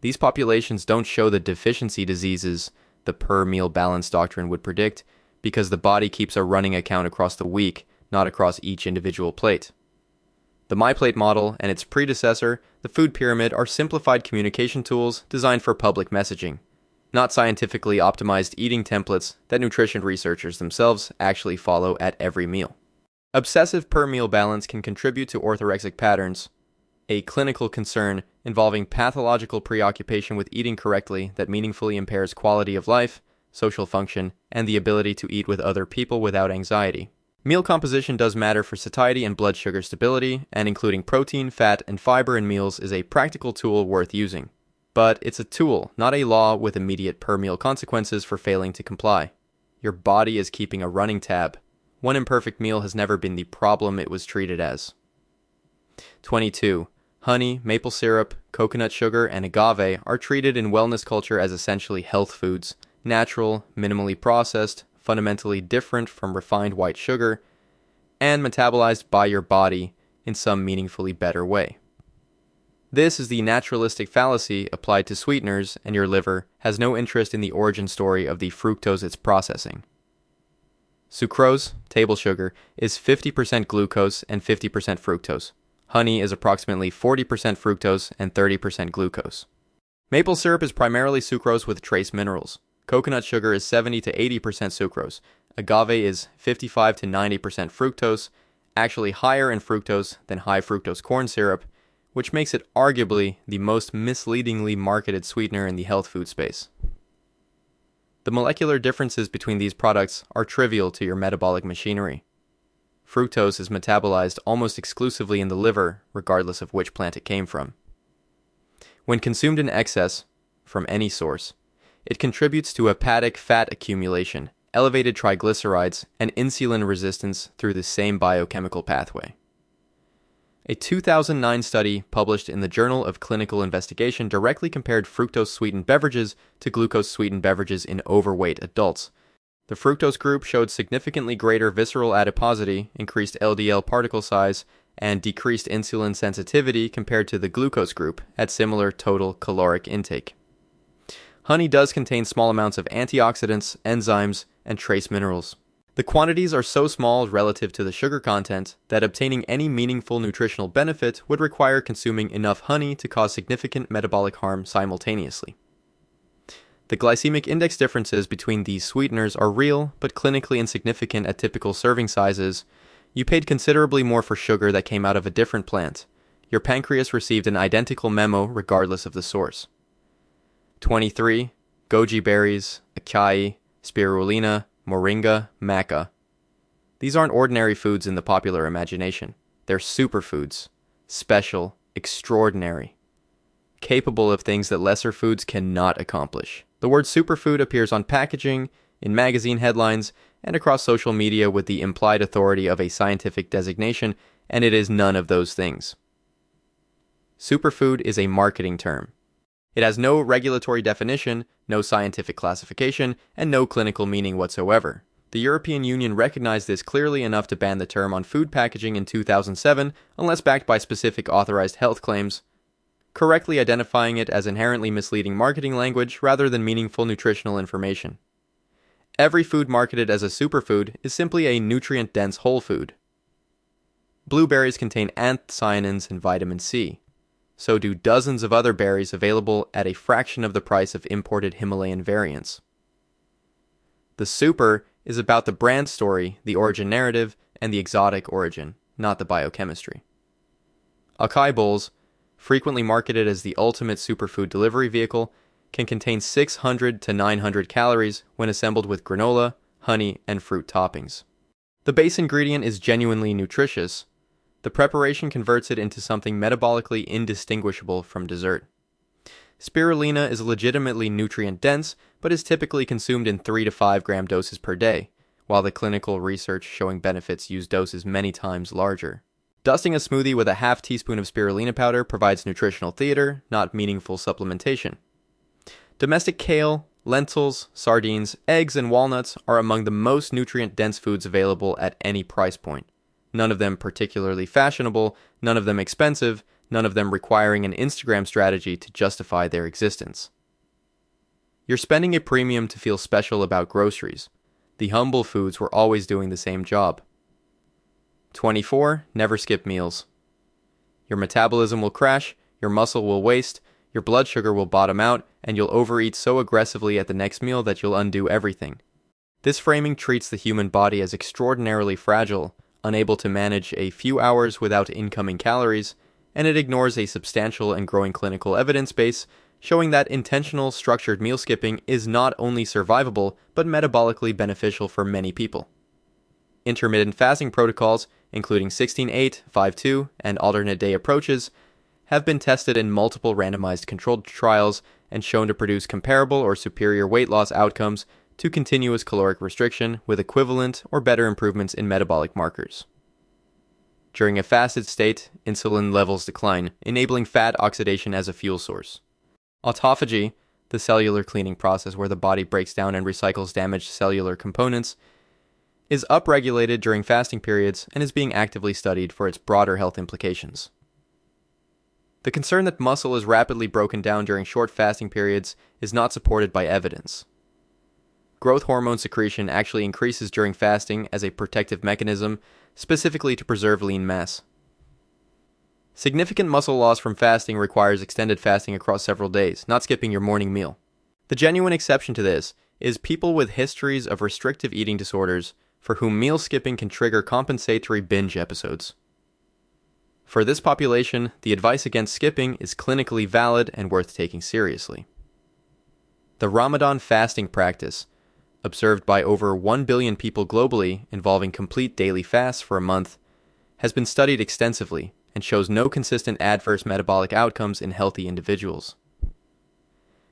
These populations don't show the deficiency diseases the per meal balance doctrine would predict because the body keeps a running account across the week, not across each individual plate. The MyPlate model and its predecessor, the food pyramid, are simplified communication tools designed for public messaging, not scientifically optimized eating templates that nutrition researchers themselves actually follow at every meal. Obsessive per-meal balance can contribute to orthorexic patterns, a clinical concern involving pathological preoccupation with eating correctly that meaningfully impairs quality of life, social function, and the ability to eat with other people without anxiety. Meal composition does matter for satiety and blood sugar stability, and including protein, fat, and fiber in meals is a practical tool worth using. But it's a tool, not a law with immediate per-meal consequences for failing to comply. Your body is keeping a running tab. One imperfect meal has never been the problem it was treated as. 22. Honey, maple syrup, coconut sugar, and agave are treated in wellness culture as essentially health foods, natural, minimally processed, fundamentally different from refined white sugar, and metabolized by your body in some meaningfully better way. This is the naturalistic fallacy applied to sweeteners, and your liver has no interest in the origin story of the fructose it's processing. Sucrose, table sugar, is 50% glucose and 50% fructose. Honey is approximately 40% fructose and 30% glucose. Maple syrup is primarily sucrose with trace minerals. Coconut sugar is 70 to 80% sucrose. Agave is 55 to 90% fructose, actually higher in fructose than high fructose corn syrup, which makes it arguably the most misleadingly marketed sweetener in the health food space. The molecular differences between these products are trivial to your metabolic machinery. Fructose is metabolized almost exclusively in the liver, regardless of which plant it came from. When consumed in excess, from any source, it contributes to hepatic fat accumulation, elevated triglycerides, and insulin resistance through the same biochemical pathway. A 2009 study published in the Journal of Clinical Investigation directly compared fructose-sweetened beverages to glucose-sweetened beverages in overweight adults. The fructose group showed significantly greater visceral adiposity, increased LDL particle size, and decreased insulin sensitivity compared to the glucose group at similar total caloric intake. Honey does contain small amounts of antioxidants, enzymes, and trace minerals. The quantities are so small relative to the sugar content that obtaining any meaningful nutritional benefit would require consuming enough honey to cause significant metabolic harm simultaneously. The glycemic index differences between these sweeteners are real, but clinically insignificant at typical serving sizes. You paid considerably more for sugar that came out of a different plant. Your pancreas received an identical memo regardless of the source. 23. Goji berries, acai, spirulina, moringa, maca. These aren't ordinary foods in the popular imagination. They're superfoods. Special, extraordinary. Capable of things that lesser foods cannot accomplish. The word superfood appears on packaging, in magazine headlines, and across social media with the implied authority of a scientific designation, and it is none of those things. Superfood is a marketing term. It has no regulatory definition, no scientific classification, and no clinical meaning whatsoever. The European Union recognized this clearly enough to ban the term on food packaging in 2007, unless backed by specific authorized health claims, correctly identifying it as inherently misleading marketing language rather than meaningful nutritional information. Every food marketed as a superfood is simply a nutrient-dense whole food. Blueberries contain anthocyanins and vitamin C. So do dozens of other berries available at a fraction of the price of imported Himalayan variants. The super is about the brand story, the origin narrative, and the exotic origin, not the biochemistry. Acai bowls, frequently marketed as the ultimate superfood delivery vehicle, can contain 600 to 900 calories when assembled with granola, honey, and fruit toppings. The base ingredient is genuinely nutritious. The preparation converts it into something metabolically indistinguishable from dessert. Spirulina is legitimately nutrient-dense, but is typically consumed in 3 to 5 gram doses per day, while the clinical research showing benefits use doses many times larger. Dusting a smoothie with a half teaspoon of spirulina powder provides nutritional theater, not meaningful supplementation. Domestic kale, lentils, sardines, eggs, and walnuts are among the most nutrient-dense foods available at any price point. None of them particularly fashionable, none of them expensive, none of them requiring an Instagram strategy to justify their existence. You're spending a premium to feel special about groceries. The humble foods were always doing the same job. 24. Never skip meals. Your metabolism will crash, your muscle will waste, your blood sugar will bottom out, and you'll overeat so aggressively at the next meal that you'll undo everything. This framing treats the human body as extraordinarily fragile, unable to manage a few hours without incoming calories, and it ignores a substantial and growing clinical evidence base showing that intentional structured meal skipping is not only survivable but metabolically beneficial for many people. Intermittent fasting protocols, including 16-8, 5-2, and alternate day approaches, have been tested in multiple randomized controlled trials and shown to produce comparable or superior weight loss outcomes to continuous caloric restriction with equivalent or better improvements in metabolic markers. During a fasted state, insulin levels decline, enabling fat oxidation as a fuel source. Autophagy, the cellular cleaning process where the body breaks down and recycles damaged cellular components, is upregulated during fasting periods and is being actively studied for its broader health implications. The concern that muscle is rapidly broken down during short fasting periods is not supported by evidence. Growth hormone secretion actually increases during fasting as a protective mechanism, specifically to preserve lean mass. Significant muscle loss from fasting requires extended fasting across several days, not skipping your morning meal. The genuine exception to this is people with histories of restrictive eating disorders for whom meal skipping can trigger compensatory binge episodes. For this population, the advice against skipping is clinically valid and worth taking seriously. The Ramadan fasting practice, observed by over 1 billion people globally involving complete daily fasts for a month, has been studied extensively and shows no consistent adverse metabolic outcomes in healthy individuals.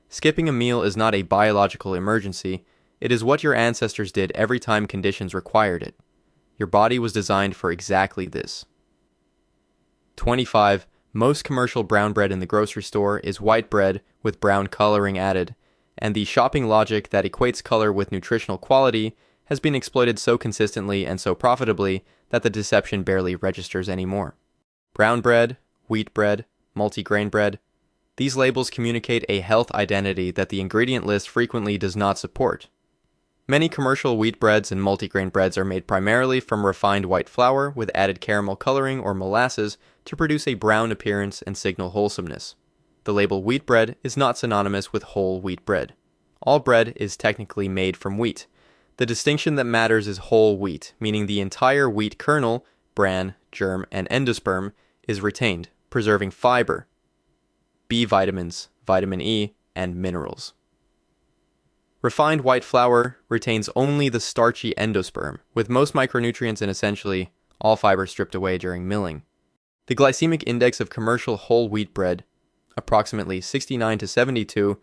Skipping a meal is not a biological emergency, it is what your ancestors did every time conditions required it. Your body was designed for exactly this. 25. Most commercial brown bread in the grocery store is white bread with brown coloring added, and the shopping logic that equates color with nutritional quality has been exploited so consistently and so profitably that the deception barely registers anymore. Brown bread, wheat bread, multigrain bread, these labels communicate a health identity that the ingredient list frequently does not support. Many commercial wheat breads and multigrain breads are made primarily from refined white flour with added caramel coloring or molasses to produce a brown appearance and signal wholesomeness. The label wheat bread is not synonymous with whole wheat bread. All bread is technically made from wheat. The distinction that matters is whole wheat, meaning the entire wheat kernel, bran, germ, and endosperm is retained, preserving fiber, B vitamins, vitamin E, and minerals. Refined white flour retains only the starchy endosperm, with most micronutrients and essentially all fiber stripped away during milling. The glycemic index of commercial whole wheat bread, approximately 69 to 72,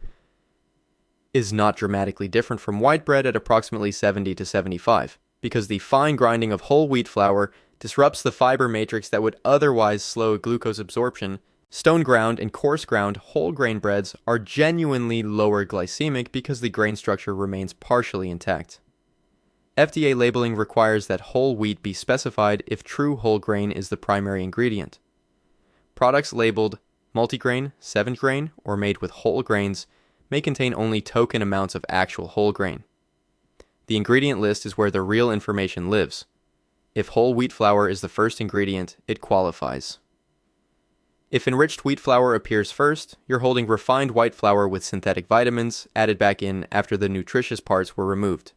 is not dramatically different from white bread at approximately 70 to 75, because the fine grinding of whole wheat flour disrupts the fiber matrix that would otherwise slow glucose absorption. Stone ground and coarse ground whole grain breads are genuinely lower glycemic because the grain structure remains partially intact. FDA labeling requires that whole wheat be specified if true whole grain is the primary ingredient. Products labeled multigrain, 7-grain, or made with whole grains may contain only token amounts of actual whole grain. The ingredient list is where the real information lives. If whole wheat flour is the first ingredient, it qualifies. If enriched wheat flour appears first, you're holding refined white flour with synthetic vitamins added back in after the nutritious parts were removed.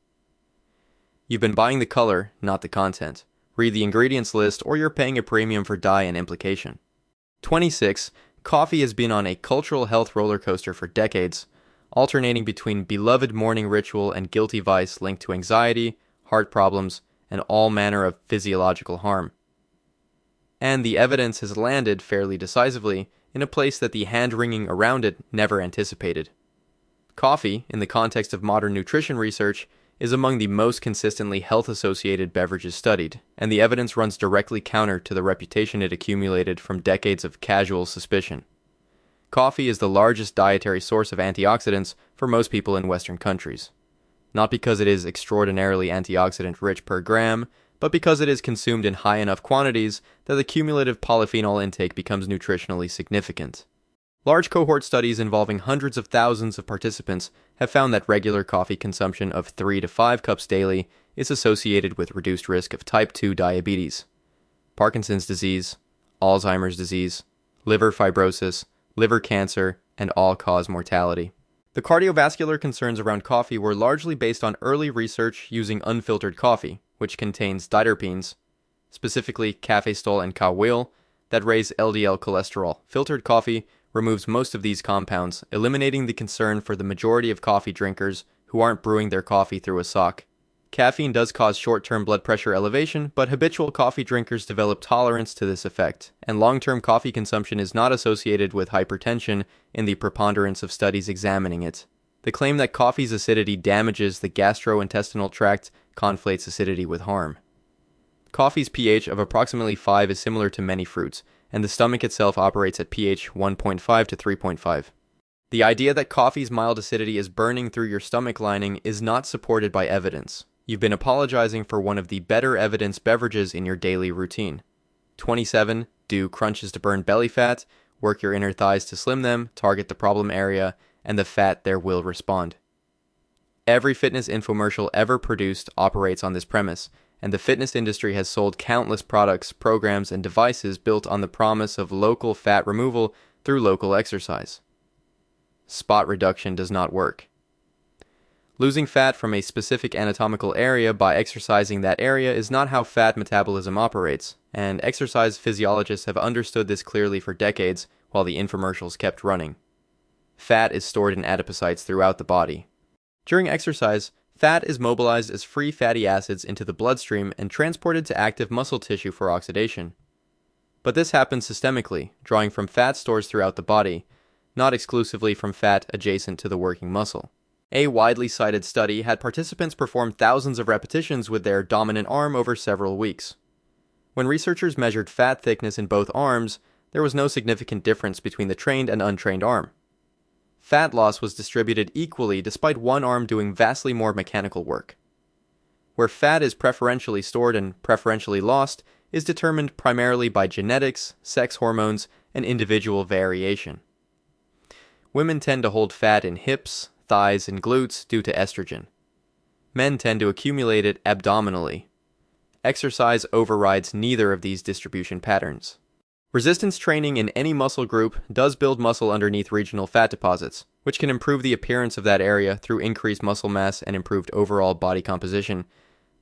You've been buying the color, not the content. Read the ingredients list or you're paying a premium for dye and implication. 26. Coffee has been on a cultural health roller coaster for decades, alternating between beloved morning ritual and guilty vice linked to anxiety, heart problems, and all manner of physiological harm. And the evidence has landed fairly decisively in a place that the hand-wringing around it never anticipated. Coffee, in the context of modern nutrition research, is among the most consistently health-associated beverages studied, and the evidence runs directly counter to the reputation it accumulated from decades of casual suspicion. Coffee is the largest dietary source of antioxidants for most people in Western countries. Not because it is extraordinarily antioxidant-rich per gram, but because it is consumed in high enough quantities that the cumulative polyphenol intake becomes nutritionally significant. Large cohort studies involving hundreds of thousands of participants have found that regular coffee consumption of 3 to 5 cups daily is associated with reduced risk of type 2 diabetes, Parkinson's disease, Alzheimer's disease, liver fibrosis, liver cancer, and all-cause mortality. The cardiovascular concerns around coffee were largely based on early research using unfiltered coffee, which contains diterpenes, specifically Cafestol and Kawil, that raise LDL cholesterol. Filtered coffee removes most of these compounds, eliminating the concern for the majority of coffee drinkers who aren't brewing their coffee through a sock. Caffeine does cause short-term blood pressure elevation, but habitual coffee drinkers develop tolerance to this effect, and long-term coffee consumption is not associated with hypertension in the preponderance of studies examining it. The claim that coffee's acidity damages the gastrointestinal tract conflates acidity with harm. Coffee's pH of approximately 5 is similar to many fruits, and the stomach itself operates at pH 1.5 to 3.5. The idea that coffee's mild acidity is burning through your stomach lining is not supported by evidence. You've been apologizing for one of the better evidenced beverages in your daily routine. 27. Do crunches to burn belly fat, work your inner thighs to slim them, target the problem area, and the fat there will respond. Every fitness infomercial ever produced operates on this premise, and the fitness industry has sold countless products, programs, and devices built on the promise of local fat removal through local exercise. Spot reduction does not work. Losing fat from a specific anatomical area by exercising that area is not how fat metabolism operates, and exercise physiologists have understood this clearly for decades while the infomercials kept running. Fat is stored in adipocytes throughout the body. During exercise, fat is mobilized as free fatty acids into the bloodstream and transported to active muscle tissue for oxidation. But this happens systemically, drawing from fat stores throughout the body, not exclusively from fat adjacent to the working muscle. A widely cited study had participants perform thousands of repetitions with their dominant arm over several weeks. When researchers measured fat thickness in both arms, there was no significant difference between the trained and untrained arm. Fat loss was distributed equally despite one arm doing vastly more mechanical work. Where fat is preferentially stored and preferentially lost is determined primarily by genetics, sex hormones, and individual variation. Women tend to hold fat in hips, thighs, and glutes due to estrogen. Men tend to accumulate it abdominally. Exercise overrides neither of these distribution patterns. Resistance training in any muscle group does build muscle underneath regional fat deposits, which can improve the appearance of that area through increased muscle mass and improved overall body composition,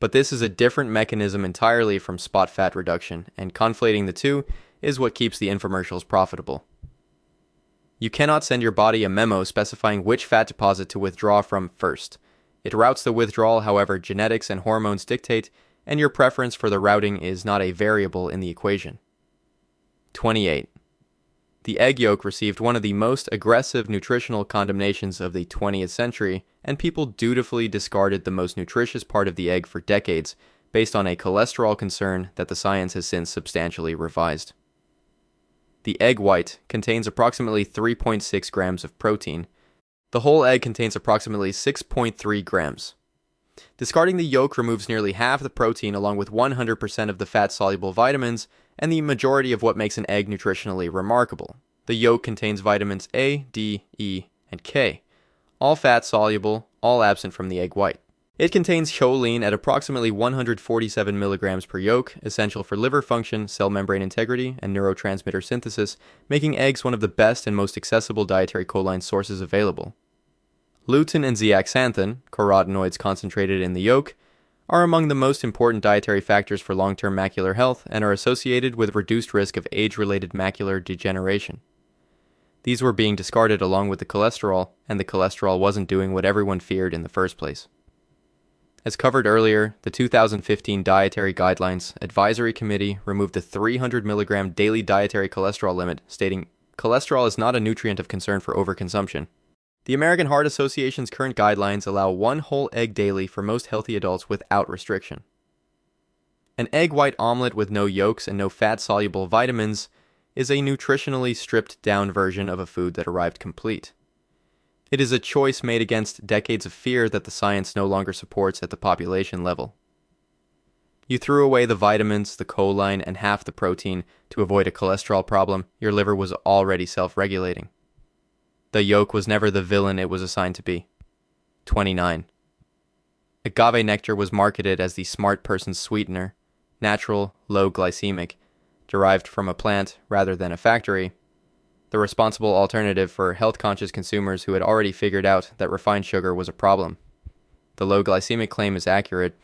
but this is a different mechanism entirely from spot fat reduction, and conflating the two is what keeps the infomercials profitable. You cannot send your body a memo specifying which fat deposit to withdraw from first. It routes the withdrawal however genetics and hormones dictate, and your preference for the routing is not a variable in the equation. 28. The egg yolk received one of the most aggressive nutritional condemnations of the 20th century, and people dutifully discarded the most nutritious part of the egg for decades, based on a cholesterol concern that the science has since substantially revised. The egg white contains approximately 3.6 grams of protein. The whole egg contains approximately 6.3 grams. Discarding the yolk removes nearly half the protein along with 100% of the fat-soluble vitamins and the majority of what makes an egg nutritionally remarkable. The yolk contains vitamins A, D, E, and K, all fat-soluble, all absent from the egg white. It contains choline at approximately 147 milligrams per yolk, essential for liver function, cell membrane integrity, and neurotransmitter synthesis, making eggs one of the best and most accessible dietary choline sources available. Lutein and zeaxanthin, carotenoids concentrated in the yolk, are among the most important dietary factors for long-term macular health and are associated with reduced risk of age-related macular degeneration. These were being discarded along with the cholesterol, and the cholesterol wasn't doing what everyone feared in the first place. As covered earlier, the 2015 Dietary Guidelines Advisory Committee removed the 300 milligram daily dietary cholesterol limit, stating, "Cholesterol is not a nutrient of concern for overconsumption." The American Heart Association's current guidelines allow one whole egg daily for most healthy adults without restriction. An egg white omelet with no yolks and no fat-soluble vitamins is a nutritionally stripped-down version of a food that arrived complete. It is a choice made against decades of fear that the science no longer supports at the population level. You threw away the vitamins, the choline, and half the protein to avoid a cholesterol problem your liver was already self-regulating. The yolk was never the villain it was assigned to be. 29. Agave nectar was marketed as the smart person's sweetener, natural, low glycemic, derived from a plant rather than a factory, the responsible alternative for health-conscious consumers who had already figured out that refined sugar was a problem. The low glycemic claim is accurate,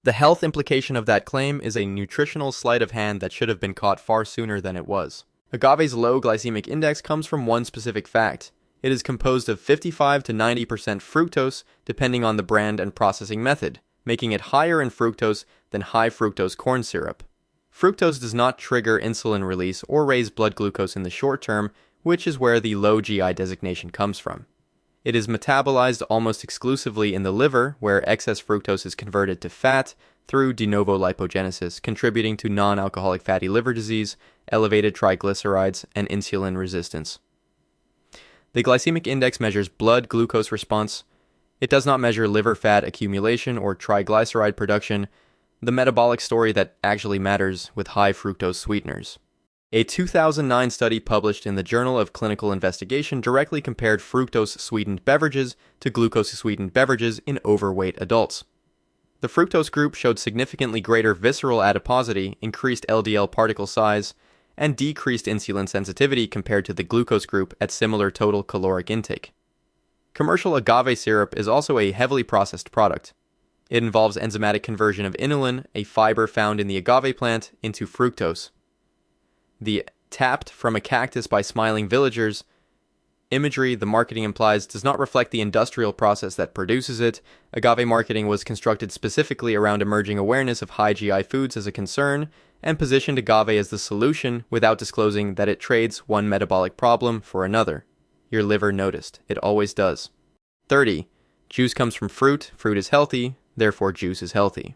The health implication of that claim is a nutritional sleight of hand that should have been caught far sooner than it was. Agave's low glycemic index comes from one specific fact. It is composed of 55 to 90% fructose, depending on the brand and processing method, making it higher in fructose than high fructose corn syrup. Fructose does not trigger insulin release or raise blood glucose in the short term, which is where the low GI designation comes from. It is metabolized almost exclusively in the liver, where excess fructose is converted to fat through de novo lipogenesis, contributing to non-alcoholic fatty liver disease, elevated triglycerides, and insulin resistance. The glycemic index measures blood glucose response. It does not measure liver fat accumulation or triglyceride production, the metabolic story that actually matters with high fructose sweeteners. A 2009 study published in the Journal of Clinical Investigation directly compared fructose-sweetened beverages to glucose-sweetened beverages in overweight adults. The fructose group showed significantly greater visceral adiposity, increased LDL particle size, and decreased insulin sensitivity compared to the glucose group at similar total caloric intake. Commercial agave syrup is also a heavily processed product. It involves enzymatic conversion of inulin, a fiber found in the agave plant, into fructose. The tapped from a cactus by smiling villagers imagery the marketing implies does not reflect the industrial process that produces it. Agave marketing was constructed specifically around emerging awareness of high GI foods as a concern and positioned agave as the solution without disclosing that it trades one metabolic problem for another. Your liver noticed. It always does. 30. Juice comes from fruit. Fruit is healthy, therefore juice is healthy.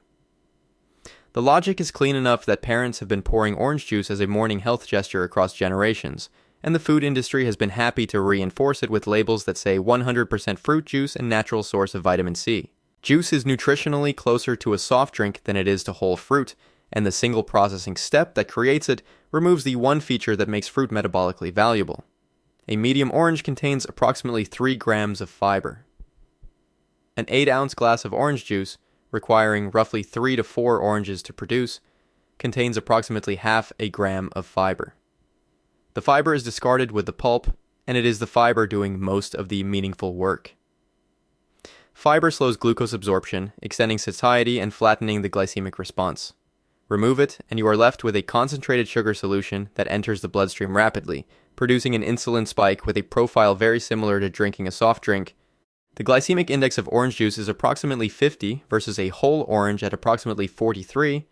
The logic is clean enough that parents have been pouring orange juice as a morning health gesture across generations, and the food industry has been happy to reinforce it with labels that say 100% fruit juice and natural source of vitamin C. Juice is nutritionally closer to a soft drink than it is to whole fruit, and the single processing step that creates it removes the one feature that makes fruit metabolically valuable. A medium orange contains approximately 3 grams of fiber. An 8-ounce glass of orange juice, requiring roughly 3 to 4 oranges to produce, contains approximately half a gram of fiber. The fiber is discarded with the pulp, and it is the fiber doing most of the meaningful work. Fiber slows glucose absorption, extending satiety and flattening the glycemic response. Remove it, and you are left with a concentrated sugar solution that enters the bloodstream rapidly, producing an insulin spike with a profile very similar to drinking a soft drink. The glycemic index of orange juice is approximately 50 versus a whole orange at approximately 43,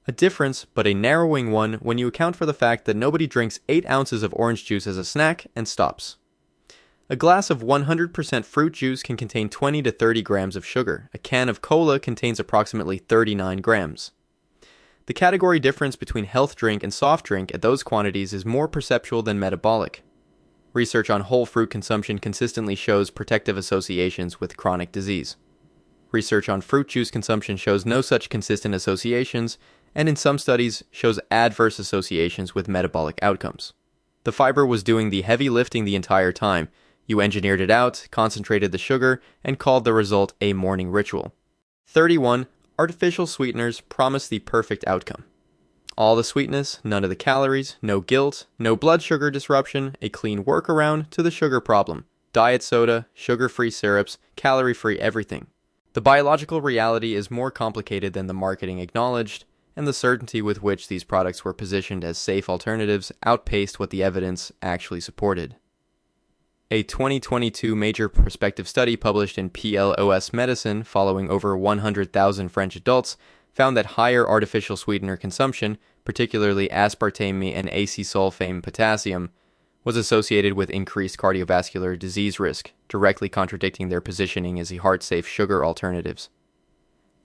a difference but a narrowing one when you account for the fact that nobody drinks 8 ounces of orange juice as a snack and stops. A glass of 100% fruit juice can contain 20 to 30 grams of sugar. A can of cola contains approximately 39 grams. The category difference between health drink and soft drink at those quantities is more perceptual than metabolic. Research on whole fruit consumption consistently shows protective associations with chronic disease. Research on fruit juice consumption shows no such consistent associations, and in some studies shows adverse associations with metabolic outcomes. The fiber was doing the heavy lifting the entire time. You engineered it out, concentrated the sugar, and called the result a morning ritual. 31. Artificial sweeteners promise the perfect outcome. All the sweetness, none of the calories, no guilt, no blood sugar disruption, a clean workaround to the sugar problem. Diet soda, sugar-free syrups, calorie-free everything. The biological reality is more complicated than the marketing acknowledged, and the certainty with which these products were positioned as safe alternatives outpaced what the evidence actually supported. A 2022 major prospective study published in PLOS Medicine following over 100,000 French adults found that higher artificial sweetener consumption, particularly aspartame and acetylsulfame potassium, was associated with increased cardiovascular disease risk, directly contradicting their positioning as heart-safe sugar alternatives.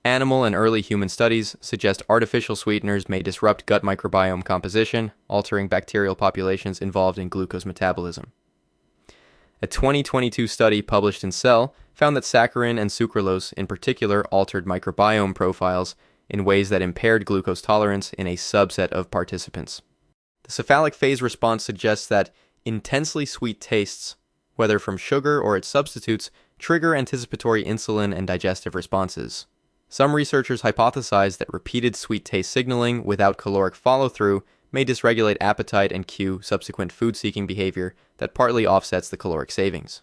Animal and early human studies suggest artificial sweeteners may disrupt gut microbiome composition, altering bacterial populations involved in glucose metabolism. A 2022 study published in Cell found that saccharin and sucralose in particular altered microbiome profiles in ways that impaired glucose tolerance in a subset of participants. The cephalic phase response suggests that intensely sweet tastes, whether from sugar or its substitutes, trigger anticipatory insulin and digestive responses. Some researchers hypothesize that repeated sweet taste signaling without caloric follow-through may dysregulate appetite and cue subsequent food-seeking behavior that partly offsets the caloric savings.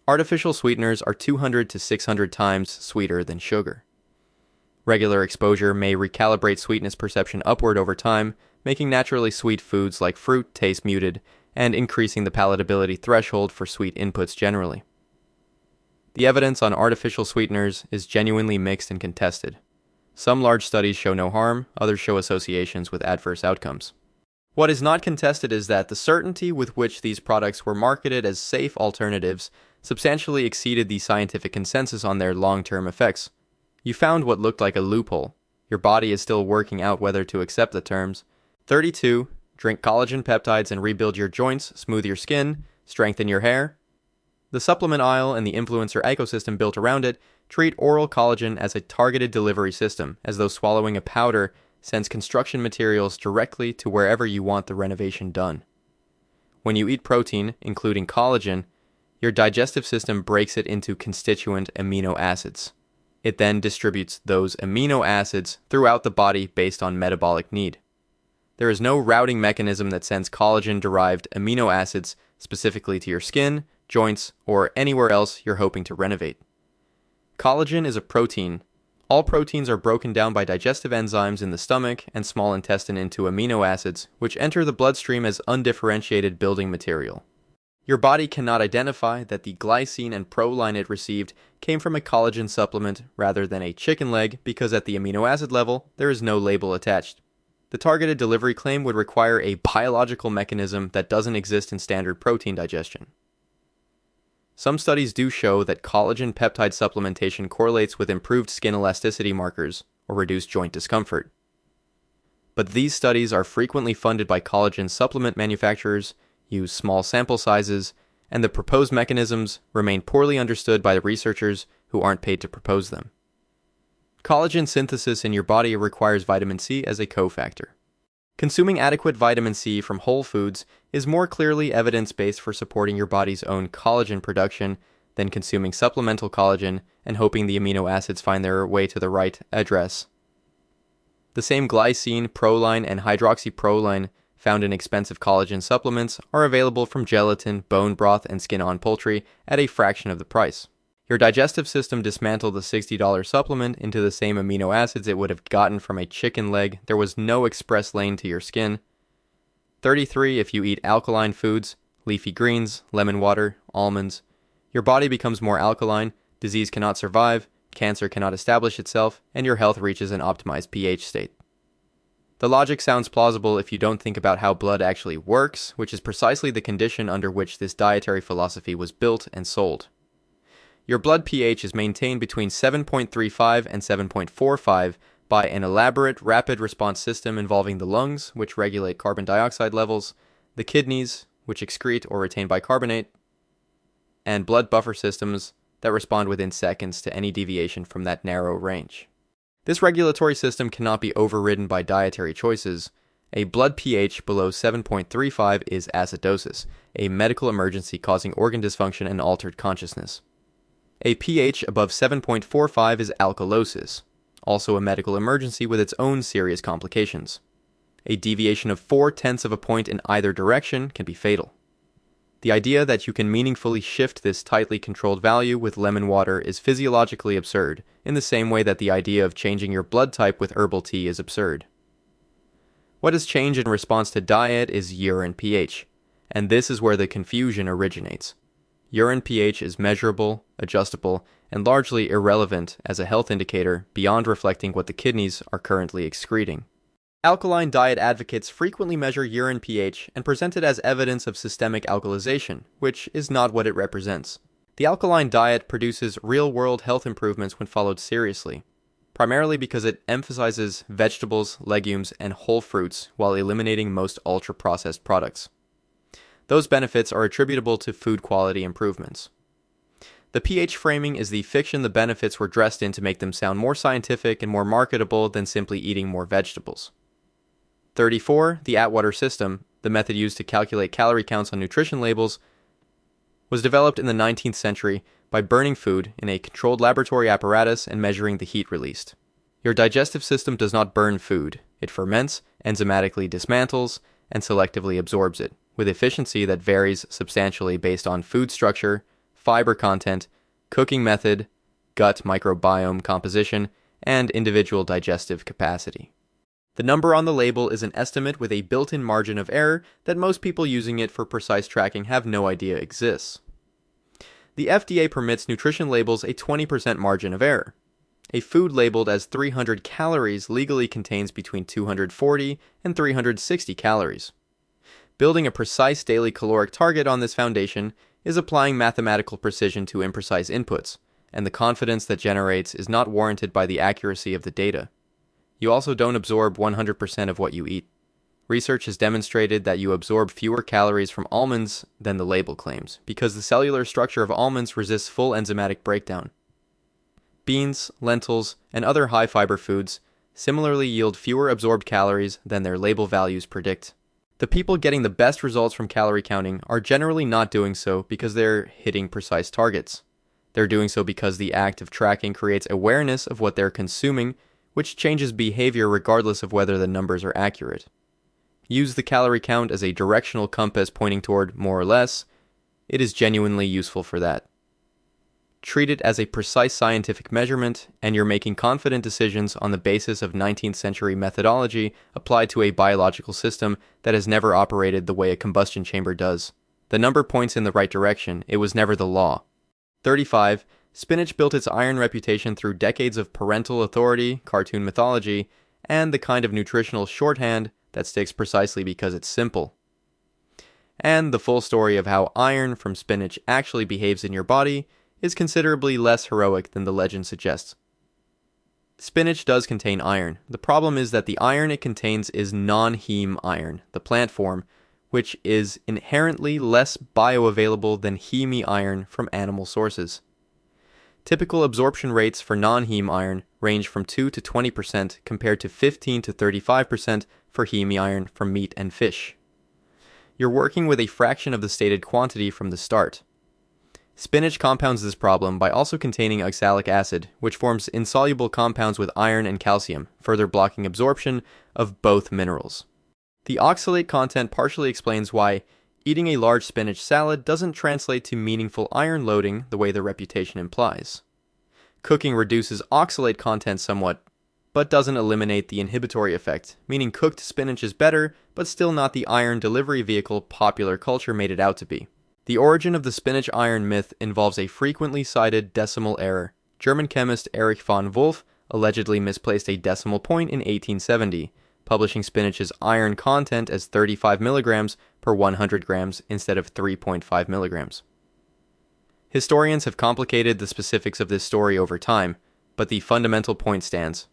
Artificial sweeteners are 200 to 600 times sweeter than sugar. Regular exposure may recalibrate sweetness perception upward over time, making naturally sweet foods like fruit taste muted and increasing the palatability threshold for sweet inputs generally. The evidence on artificial sweeteners is genuinely mixed and contested. Some large studies show no harm, others show associations with adverse outcomes. What is not contested is that the certainty with which these products were marketed as safe alternatives substantially exceeded the scientific consensus on their long-term effects. You found what looked like a loophole. Your body is still working out whether to accept the terms. 32. Drink collagen peptides and rebuild your joints, smooth your skin, strengthen your hair. The supplement aisle and the influencer ecosystem built around it treat oral collagen as a targeted delivery system, as though swallowing a powder sends construction materials directly to wherever you want the renovation done. When you eat protein, including collagen, your digestive system breaks it into constituent amino acids. It then distributes those amino acids throughout the body based on metabolic need. There is no routing mechanism that sends collagen-derived amino acids specifically to your skin, joints, or anywhere else you're hoping to renovate. Collagen is a protein. All proteins are broken down by digestive enzymes in the stomach and small intestine into amino acids, which enter the bloodstream as undifferentiated building material. Your body cannot identify that the glycine and proline it received came from a collagen supplement rather than a chicken leg because at the amino acid level, there is no label attached. The targeted delivery claim would require a biological mechanism that doesn't exist in standard protein digestion. Some studies do show that collagen peptide supplementation correlates with improved skin elasticity markers or reduced joint discomfort. But these studies are frequently funded by collagen supplement manufacturers, use small sample sizes, and the proposed mechanisms remain poorly understood by the researchers who aren't paid to propose them. Collagen synthesis in your body requires vitamin C as a cofactor. Consuming adequate vitamin C from whole foods is more clearly evidence-based for supporting your body's own collagen production than consuming supplemental collagen and hoping the amino acids find their way to the right address. The same glycine, proline, and hydroxyproline found in expensive collagen supplements are available from gelatin, bone broth, and skin-on poultry at a fraction of the price. Your digestive system dismantled the $60 supplement into the same amino acids it would have gotten from a chicken leg. There was no express lane to your skin. 33. If you eat alkaline foods, leafy greens, lemon water, almonds, your body becomes more alkaline, disease cannot survive, cancer cannot establish itself, and your health reaches an optimized pH state. The logic sounds plausible if you don't think about how blood actually works, which is precisely the condition under which this dietary philosophy was built and sold. Your blood pH is maintained between 7.35 and 7.45 by an elaborate rapid response system involving the lungs, which regulate carbon dioxide levels, the kidneys, which excrete or retain bicarbonate, and blood buffer systems that respond within seconds to any deviation from that narrow range. This regulatory system cannot be overridden by dietary choices. A blood pH below 7.35 is acidosis, a medical emergency causing organ dysfunction and altered consciousness. A pH above 7.45 is alkalosis, also a medical emergency with its own serious complications. A deviation of 0.4 of a point in either direction can be fatal. The idea that you can meaningfully shift this tightly controlled value with lemon water is physiologically absurd, in the same way that the idea of changing your blood type with herbal tea is absurd. What has changed in response to diet is urine pH, and this is where the confusion originates. Urine pH is measurable, adjustable, and largely irrelevant as a health indicator beyond reflecting what the kidneys are currently excreting. Alkaline diet advocates frequently measure urine pH and present it as evidence of systemic alkalization, which is not what it represents. The alkaline diet produces real-world health improvements when followed seriously, primarily because it emphasizes vegetables, legumes, and whole fruits while eliminating most ultra-processed products. Those benefits are attributable to food quality improvements. The pH framing is the fiction the benefits were dressed in to make them sound more scientific and more marketable than simply eating more vegetables. 34. The Atwater system, the method used to calculate calorie counts on nutrition labels, was developed in the 19th century by burning food in a controlled laboratory apparatus and measuring the heat released. Your digestive system does not burn food. It ferments, enzymatically dismantles, and selectively absorbs it, with efficiency that varies substantially based on food structure, fiber content, cooking method, gut microbiome composition, and individual digestive capacity. The number on the label is an estimate with a built-in margin of error that most people using it for precise tracking have no idea exists. The FDA permits nutrition labels a 20% margin of error. A food labeled as 300 calories legally contains between 240 and 360 calories. Building a precise daily caloric target on this foundation is applying mathematical precision to imprecise inputs, and the confidence that generates is not warranted by the accuracy of the data. You also don't absorb 100% of what you eat. Research has demonstrated that you absorb fewer calories from almonds than the label claims, because the cellular structure of almonds resists full enzymatic breakdown. Beans, lentils, and other high-fiber foods similarly yield fewer absorbed calories than their label values predict. The people getting the best results from calorie counting are generally not doing so because they're hitting precise targets. They're doing so because the act of tracking creates awareness of what they're consuming, which changes behavior regardless of whether the numbers are accurate. Use the calorie count as a directional compass pointing toward more or less. It is genuinely useful for that. Treat it as a precise scientific measurement, and you're making confident decisions on the basis of 19th century methodology applied to a biological system that has never operated the way a combustion chamber does. The number points in the right direction. It was never the law. 35. Spinach built its iron reputation through decades of parental authority, cartoon mythology, and the kind of nutritional shorthand that sticks precisely because it's simple. And the full story of how iron from spinach actually behaves in your body is considerably less heroic than the legend suggests. Spinach does contain iron. The problem is that the iron it contains is non-heme iron, the plant form, which is inherently less bioavailable than heme iron from animal sources. Typical absorption rates for non-heme iron range from 2 to 20% compared to 15 to 35% for heme iron from meat and fish. You're working with a fraction of the stated quantity from the start. Spinach compounds this problem by also containing oxalic acid, which forms insoluble compounds with iron and calcium, further blocking absorption of both minerals. The oxalate content partially explains why eating a large spinach salad doesn't translate to meaningful iron loading the way the reputation implies. Cooking reduces oxalate content somewhat, but doesn't eliminate the inhibitory effect, meaning cooked spinach is better, but still not the iron delivery vehicle popular culture made it out to be. The origin of the spinach iron myth involves a frequently cited decimal error. German chemist Erich von Wolff allegedly misplaced a decimal point in 1870, publishing spinach's iron content as 35 milligrams per 100 grams instead of 3.5 milligrams. Historians have complicated the specifics of this story over time, but the fundamental point stands.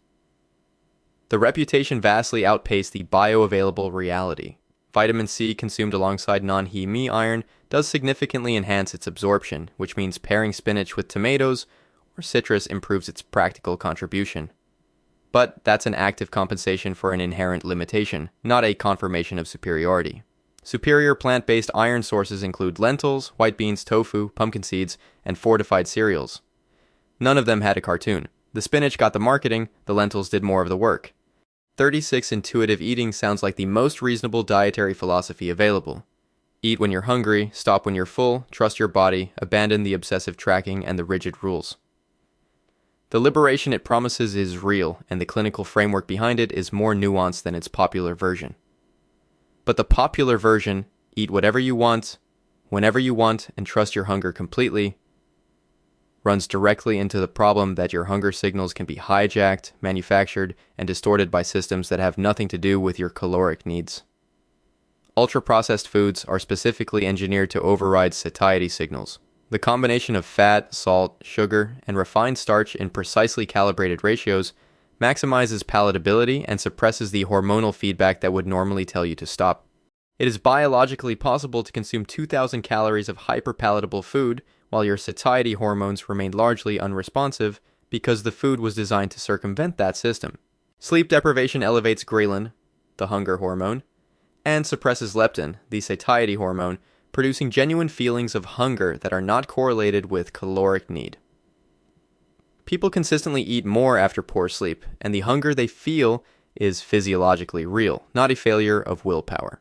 The reputation vastly outpaced the bioavailable reality. Vitamin C consumed alongside non-heme iron does significantly enhance its absorption, which means pairing spinach with tomatoes or citrus improves its practical contribution. But that's an active compensation for an inherent limitation, not a confirmation of superiority. Superior plant-based iron sources include lentils, white beans, tofu, pumpkin seeds, and fortified cereals. None of them had a cartoon. The spinach got the marketing, the lentils did more of the work. 36 Intuitive eating sounds like the most reasonable dietary philosophy available. Eat when you're hungry, stop when you're full, trust your body, abandon the obsessive tracking and the rigid rules. The liberation it promises is real, and the clinical framework behind it is more nuanced than its popular version. But the popular version, eat whatever you want, whenever you want, and trust your hunger completely, runs directly into the problem that your hunger signals can be hijacked, manufactured, and distorted by systems that have nothing to do with your caloric needs. Ultra-processed foods are specifically engineered to override satiety signals. The combination of fat, salt, sugar, and refined starch in precisely calibrated ratios maximizes palatability and suppresses the hormonal feedback that would normally tell you to stop. It is biologically possible to consume 2,000 calories of hyperpalatable food while your satiety hormones remain largely unresponsive because the food was designed to circumvent that system. Sleep deprivation elevates ghrelin, the hunger hormone, and suppresses leptin, the satiety hormone, producing genuine feelings of hunger that are not correlated with caloric need. People consistently eat more after poor sleep, and the hunger they feel is physiologically real, not a failure of willpower.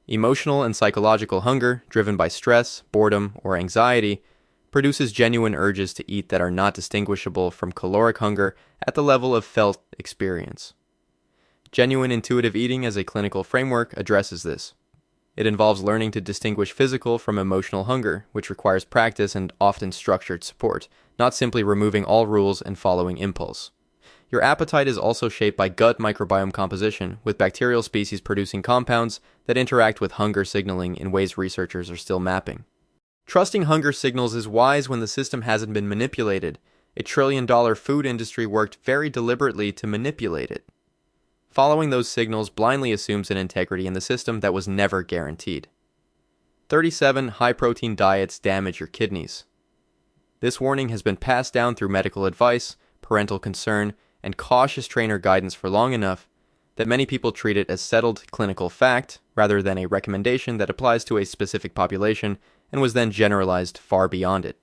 Emotional and psychological hunger, driven by stress, boredom, or anxiety, produces genuine urges to eat that are not distinguishable from caloric hunger at the level of felt experience. Genuine intuitive eating as a clinical framework addresses this. It involves learning to distinguish physical from emotional hunger, which requires practice and often structured support, not simply removing all rules and following impulse. Your appetite is also shaped by gut microbiome composition, with bacterial species producing compounds that interact with hunger signaling in ways researchers are still mapping. Trusting hunger signals is wise when the system hasn't been manipulated. A trillion-dollar food industry worked very deliberately to manipulate it. Following those signals blindly assumes an integrity in the system that was never guaranteed. 37 high-protein diets damage your kidneys. This warning has been passed down through medical advice, parental concern, and cautious trainer guidance for long enough that many people treat it as settled clinical fact rather than a recommendation that applies to a specific population and was then generalized far beyond it.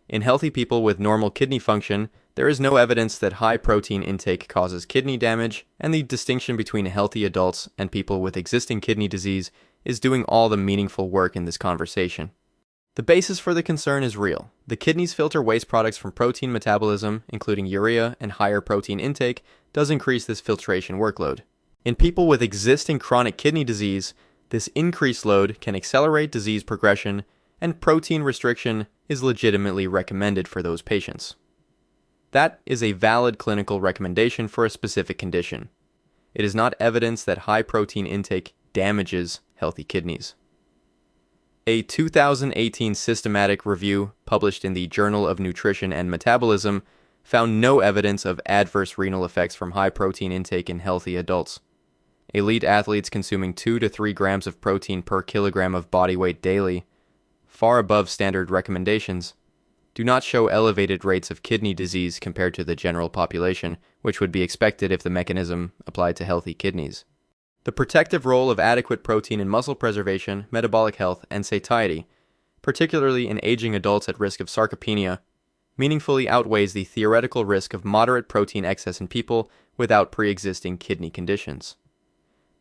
In healthy people with normal kidney function, there is no evidence that high protein intake causes kidney damage, and the distinction between healthy adults and people with existing kidney disease is doing all the meaningful work in this conversation. The basis for the concern is real. The kidneys filter waste products from protein metabolism, including urea, and higher protein intake does increase this filtration workload. In people with existing chronic kidney disease, this increased load can accelerate disease progression, and protein restriction is legitimately recommended for those patients. That is a valid clinical recommendation for a specific condition. It is not evidence that high protein intake damages healthy kidneys. A 2018 systematic review published in the Journal of Nutrition and Metabolism found no evidence of adverse renal effects from high protein intake in healthy adults. Elite athletes consuming 2 to 3 grams of protein per kilogram of body weight daily, far above standard recommendations, do not show elevated rates of kidney disease compared to the general population, which would be expected if the mechanism applied to healthy kidneys. The protective role of adequate protein in muscle preservation, metabolic health, and satiety, particularly in aging adults at risk of sarcopenia, meaningfully outweighs the theoretical risk of moderate protein excess in people without pre-existing kidney conditions.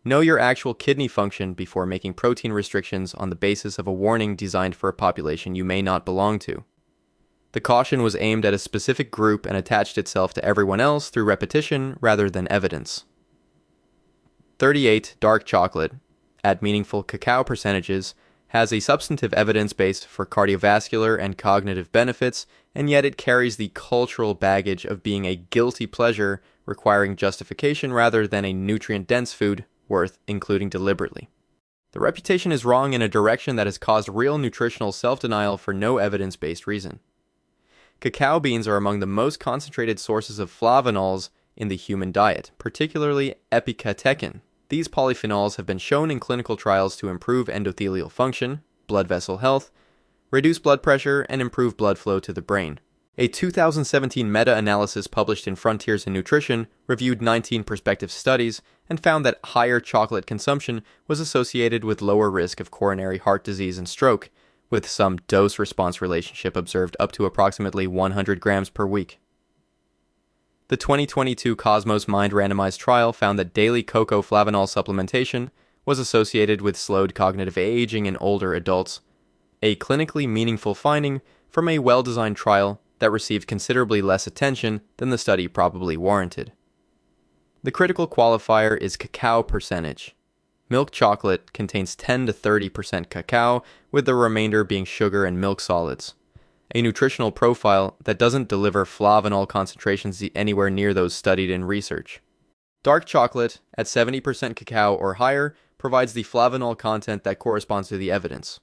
Know your actual kidney function before making protein restrictions on the basis of a warning designed for a population you may not belong to. The caution was aimed at a specific group and attached itself to everyone else through repetition rather than evidence. 38 dark chocolate, at meaningful cacao percentages, has a substantive evidence base for cardiovascular and cognitive benefits, and yet it carries the cultural baggage of being a guilty pleasure requiring justification rather than a nutrient-dense food worth including deliberately. The reputation is wrong in a direction that has caused real nutritional self-denial for no evidence-based reason. Cacao beans are among the most concentrated sources of flavonols in the human diet, particularly epicatechin. These polyphenols have been shown in clinical trials to improve endothelial function, blood vessel health, reduce blood pressure, and improve blood flow to the brain. A 2017 meta-analysis published in Frontiers in Nutrition reviewed 19 prospective studies and found that higher chocolate consumption was associated with lower risk of coronary heart disease and stroke, with some dose-response relationship observed up to approximately 100 grams per week. The 2022 Cosmos Mind randomized trial found that daily cocoa flavanol supplementation was associated with slowed cognitive aging in older adults, a clinically meaningful finding from a well-designed trial that received considerably less attention than the study probably warranted. The critical qualifier is cacao percentage. Milk chocolate contains 10 to 30% cacao, with the remainder being sugar and milk solids. A nutritional profile that doesn't deliver flavanol concentrations anywhere near those studied in research. Dark chocolate, at 70% cacao or higher, provides the flavanol content that corresponds to the evidence.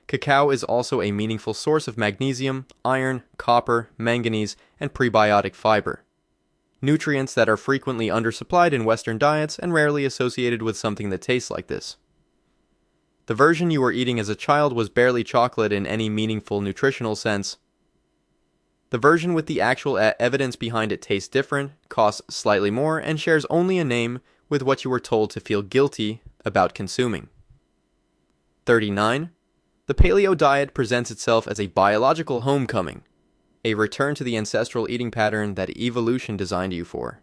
Cacao is also a meaningful source of magnesium, iron, copper, manganese, and prebiotic fiber. Nutrients that are frequently undersupplied in Western diets and rarely associated with something that tastes like this. The version you were eating as a child was barely chocolate in any meaningful nutritional sense. The version with the actual evidence behind it tastes different, costs slightly more, and shares only a name with what you were told to feel guilty about consuming. 39. The paleo diet presents itself as a biological homecoming, a return to the ancestral eating pattern that evolution designed you for.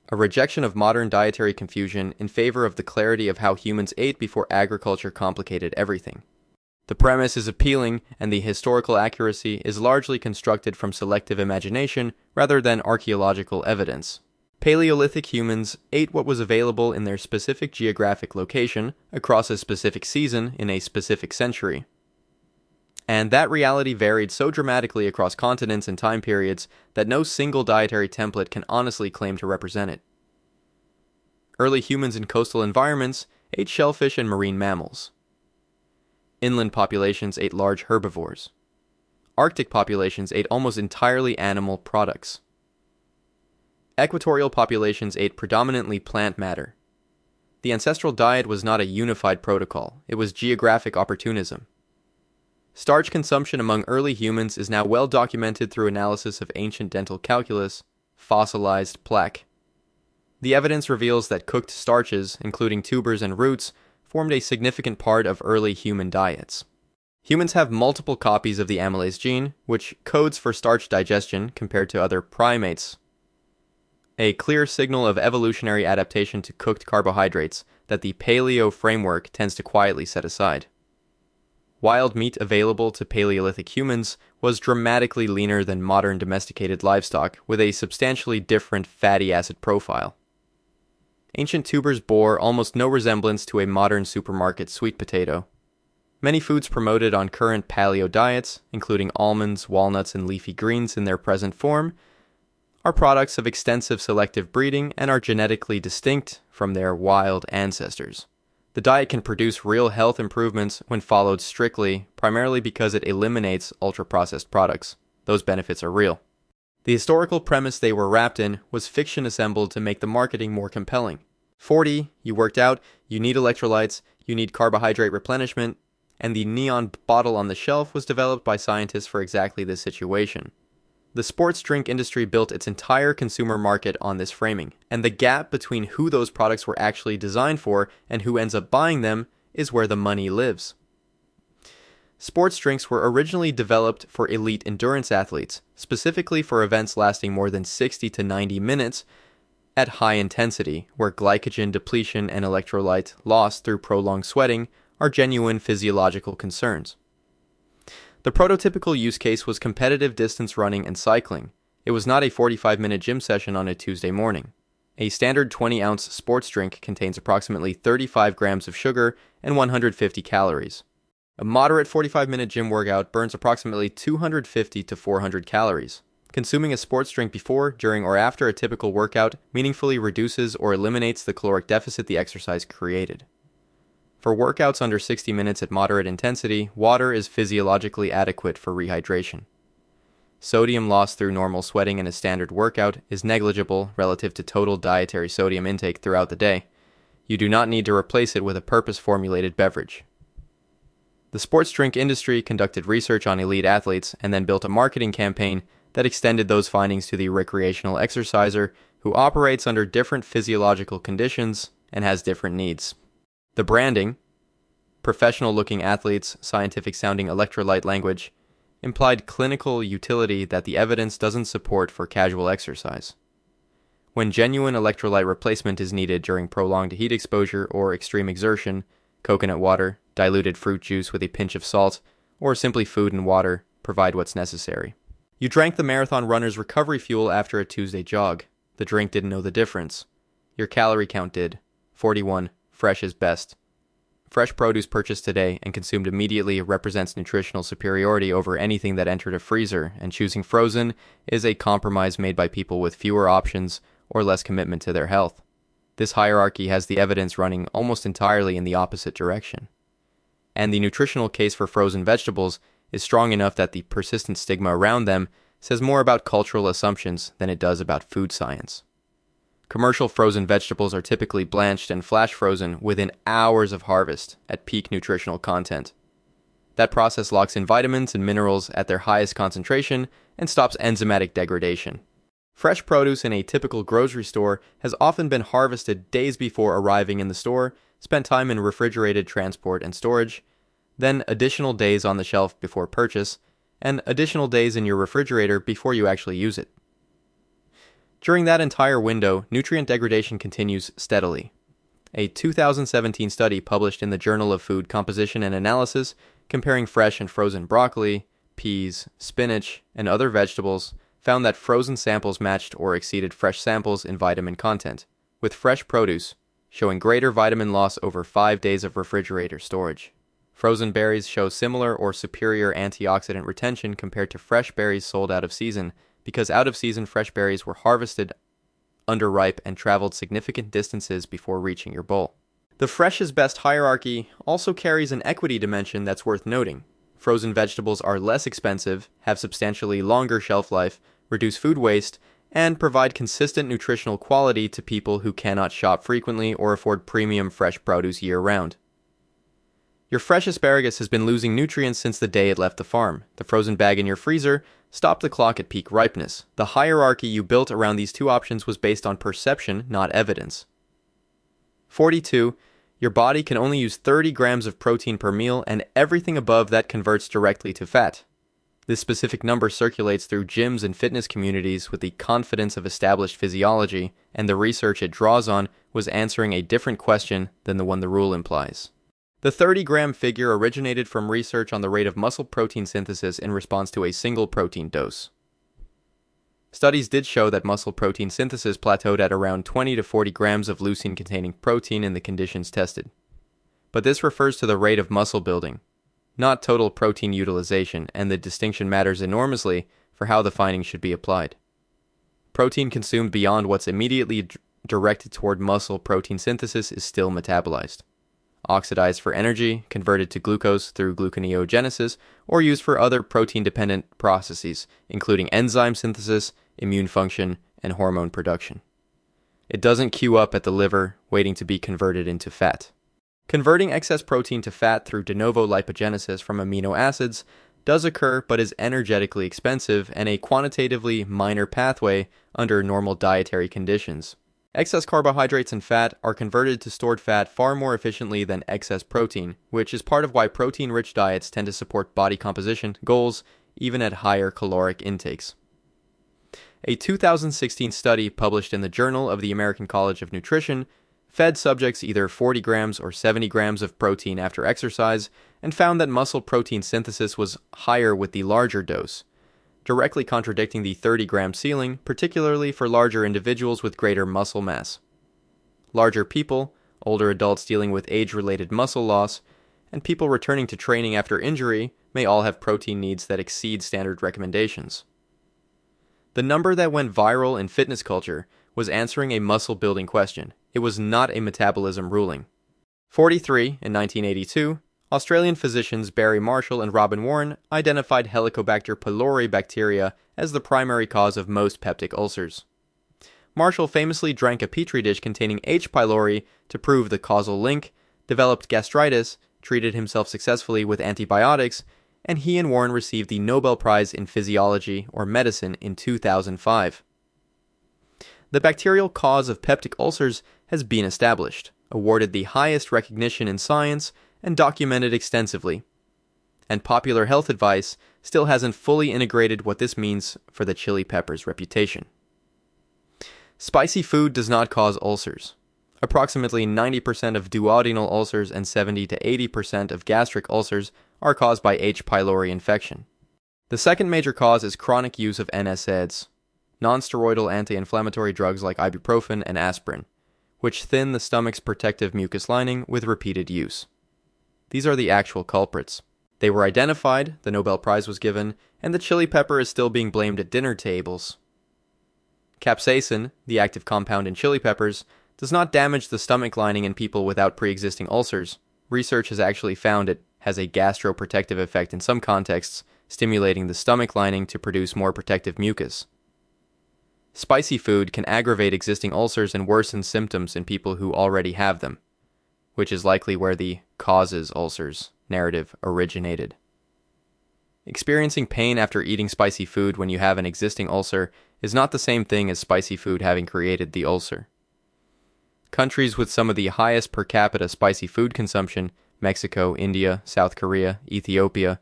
A rejection of modern dietary confusion in favor of the clarity of how humans ate before agriculture complicated everything. The premise is appealing, and the historical accuracy is largely constructed from selective imagination rather than archaeological evidence. Paleolithic humans ate what was available in their specific geographic location across a specific season in a specific century. And that reality varied so dramatically across continents and time periods that no single dietary template can honestly claim to represent it. Early humans in coastal environments ate shellfish and marine mammals. Inland populations ate large herbivores. Arctic populations ate almost entirely animal products. Equatorial populations ate predominantly plant matter. The ancestral diet was not a unified protocol, it was geographic opportunism. Starch consumption among early humans is now well documented through analysis of ancient dental calculus, fossilized plaque. The evidence reveals that cooked starches, including tubers and roots, formed a significant part of early human diets. Humans have multiple copies of the amylase gene, which codes for starch digestion compared to other primates. A clear signal of evolutionary adaptation to cooked carbohydrates that the paleo framework tends to quietly set aside. Wild meat available to Paleolithic humans was dramatically leaner than modern domesticated livestock, with a substantially different fatty acid profile. Ancient tubers bore almost no resemblance to a modern supermarket sweet potato. Many foods promoted on current paleo diets, including almonds, walnuts, and leafy greens in their present form, are products of extensive selective breeding and are genetically distinct from their wild ancestors. The diet can produce real health improvements when followed strictly, primarily because it eliminates ultra-processed products. Those benefits are real. The historical premise they were wrapped in was fiction assembled to make the marketing more compelling. 40, you worked out, you need electrolytes, you need carbohydrate replenishment, and the neon bottle on the shelf was developed by scientists for exactly this situation. The sports drink industry built its entire consumer market on this framing, and the gap between who those products were actually designed for and who ends up buying them is where the money lives. Sports drinks were originally developed for elite endurance athletes, specifically for events lasting more than 60 to 90 minutes at high intensity, where glycogen depletion and electrolyte loss through prolonged sweating are genuine physiological concerns. The prototypical use case was competitive distance running and cycling. It was not a 45-minute gym session on a Tuesday morning. A standard 20-ounce sports drink contains approximately 35 grams of sugar and 150 calories. A moderate 45-minute gym workout burns approximately 250 to 400 calories. Consuming a sports drink before, during, or after a typical workout meaningfully reduces or eliminates the caloric deficit the exercise created. For workouts under 60 minutes at moderate intensity, water is physiologically adequate for rehydration. Sodium loss through normal sweating in a standard workout is negligible relative to total dietary sodium intake throughout the day. You do not need to replace it with a purpose-formulated beverage. The sports drink industry conducted research on elite athletes and then built a marketing campaign that extended those findings to the recreational exerciser who operates under different physiological conditions and has different needs. The branding, professional-looking athletes, scientific-sounding electrolyte language, implied clinical utility that the evidence doesn't support for casual exercise. When genuine electrolyte replacement is needed during prolonged heat exposure or extreme exertion, coconut water, diluted fruit juice with a pinch of salt, or simply food and water provide what's necessary. You drank the marathon runner's recovery fuel after a Tuesday jog. The drink didn't know the difference. Your calorie count did. 41. Fresh is best. Fresh produce purchased today and consumed immediately represents nutritional superiority over anything that entered a freezer, and choosing frozen is a compromise made by people with fewer options or less commitment to their health. This hierarchy has the evidence running almost entirely in the opposite direction. And the nutritional case for frozen vegetables is strong enough that the persistent stigma around them says more about cultural assumptions than it does about food science. Commercial frozen vegetables are typically blanched and flash frozen within hours of harvest at peak nutritional content. That process locks in vitamins and minerals at their highest concentration and stops enzymatic degradation. Fresh produce in a typical grocery store has often been harvested days before arriving in the store, spent time in refrigerated transport and storage, then additional days on the shelf before purchase, and additional days in your refrigerator before you actually use it. During that entire window, nutrient degradation continues steadily. A 2017 study published in the Journal of Food Composition and Analysis comparing fresh and frozen broccoli, peas, spinach, and other vegetables, found that frozen samples matched or exceeded fresh samples in vitamin content, with fresh produce showing greater vitamin loss over 5 days of refrigerator storage. Frozen berries show similar or superior antioxidant retention compared to fresh berries sold out of season, because out of season fresh berries were harvested underripe and traveled significant distances before reaching your bowl. The fresh is best hierarchy also carries an equity dimension that's worth noting. Frozen vegetables are less expensive, have substantially longer shelf life, reduce food waste, and provide consistent nutritional quality to people who cannot shop frequently or afford premium fresh produce year-round. Your fresh asparagus has been losing nutrients since the day it left the farm. The frozen bag in your freezer stopped the clock at peak ripeness. The hierarchy you built around these two options was based on perception, not evidence. 42. Your body can only use 30 grams of protein per meal, and everything above that converts directly to fat. This specific number circulates through gyms and fitness communities with the confidence of established physiology, and the research it draws on was answering a different question than the one the rule implies. The 30-gram figure originated from research on the rate of muscle protein synthesis in response to a single protein dose. Studies did show that muscle protein synthesis plateaued at around 20 to 40 grams of leucine-containing protein in the conditions tested. But this refers to the rate of muscle building, not total protein utilization, and the distinction matters enormously for how the findings should be applied. Protein consumed beyond what's immediately directed toward muscle protein synthesis is still metabolized, oxidized for energy, converted to glucose through gluconeogenesis, or used for other protein-dependent processes, including enzyme synthesis, immune function, and hormone production. It doesn't queue up at the liver, waiting to be converted into fat. Converting excess protein to fat through de novo lipogenesis from amino acids does occur, but is energetically expensive and a quantitatively minor pathway under normal dietary conditions. Excess carbohydrates and fat are converted to stored fat far more efficiently than excess protein, which is part of why protein-rich diets tend to support body composition goals even at higher caloric intakes. A 2016 study published in the Journal of the American College of Nutrition fed subjects either 40 grams or 70 grams of protein after exercise and found that muscle protein synthesis was higher with the larger dose, directly contradicting the 30-gram ceiling, particularly for larger individuals with greater muscle mass. Larger people, older adults dealing with age-related muscle loss, and people returning to training after injury may all have protein needs that exceed standard recommendations. The number that went viral in fitness culture was answering a muscle-building question. It was not a metabolism ruling. 43, in 1982, Australian physicians Barry Marshall and Robin Warren identified Helicobacter pylori bacteria as the primary cause of most peptic ulcers. Marshall famously drank a petri dish containing H. pylori to prove the causal link, developed gastritis, treated himself successfully with antibiotics, and he and Warren received the Nobel Prize in Physiology or Medicine in 2005. The bacterial cause of peptic ulcers has been established, awarded the highest recognition in science, and documented extensively. And popular health advice still hasn't fully integrated what this means for the chili pepper's reputation. Spicy food does not cause ulcers. Approximately 90% of duodenal ulcers and 70 to 80% of gastric ulcers are caused by H. pylori infection. The second major cause is chronic use of NSAIDs, non-steroidal anti-inflammatory drugs like ibuprofen and aspirin, which thin the stomach's protective mucus lining with repeated use. These are the actual culprits. They were identified, the Nobel Prize was given, and the chili pepper is still being blamed at dinner tables. Capsaicin, the active compound in chili peppers, does not damage the stomach lining in people without pre-existing ulcers. Research has actually found it has a gastroprotective effect in some contexts, stimulating the stomach lining to produce more protective mucus. Spicy food can aggravate existing ulcers and worsen symptoms in people who already have them, which is likely where the causes ulcers narrative originated. Experiencing pain after eating spicy food when you have an existing ulcer is not the same thing as spicy food having created the ulcer. Countries with some of the highest per capita spicy food consumption, Mexico, India, South Korea, Ethiopia,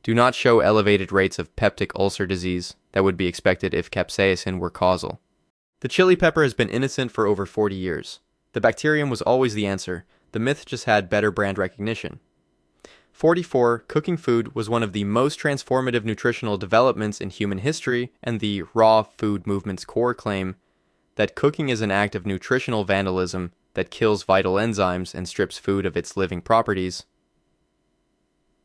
do not show elevated rates of peptic ulcer disease that would be expected if capsaicin were causal. The chili pepper has been innocent for over 40 years. The bacterium was always the answer. The myth just had better brand recognition. 44. Cooking food was one of the most transformative nutritional developments in human history, and the raw food movement's core claim that cooking is an act of nutritional vandalism that kills vital enzymes and strips food of its living properties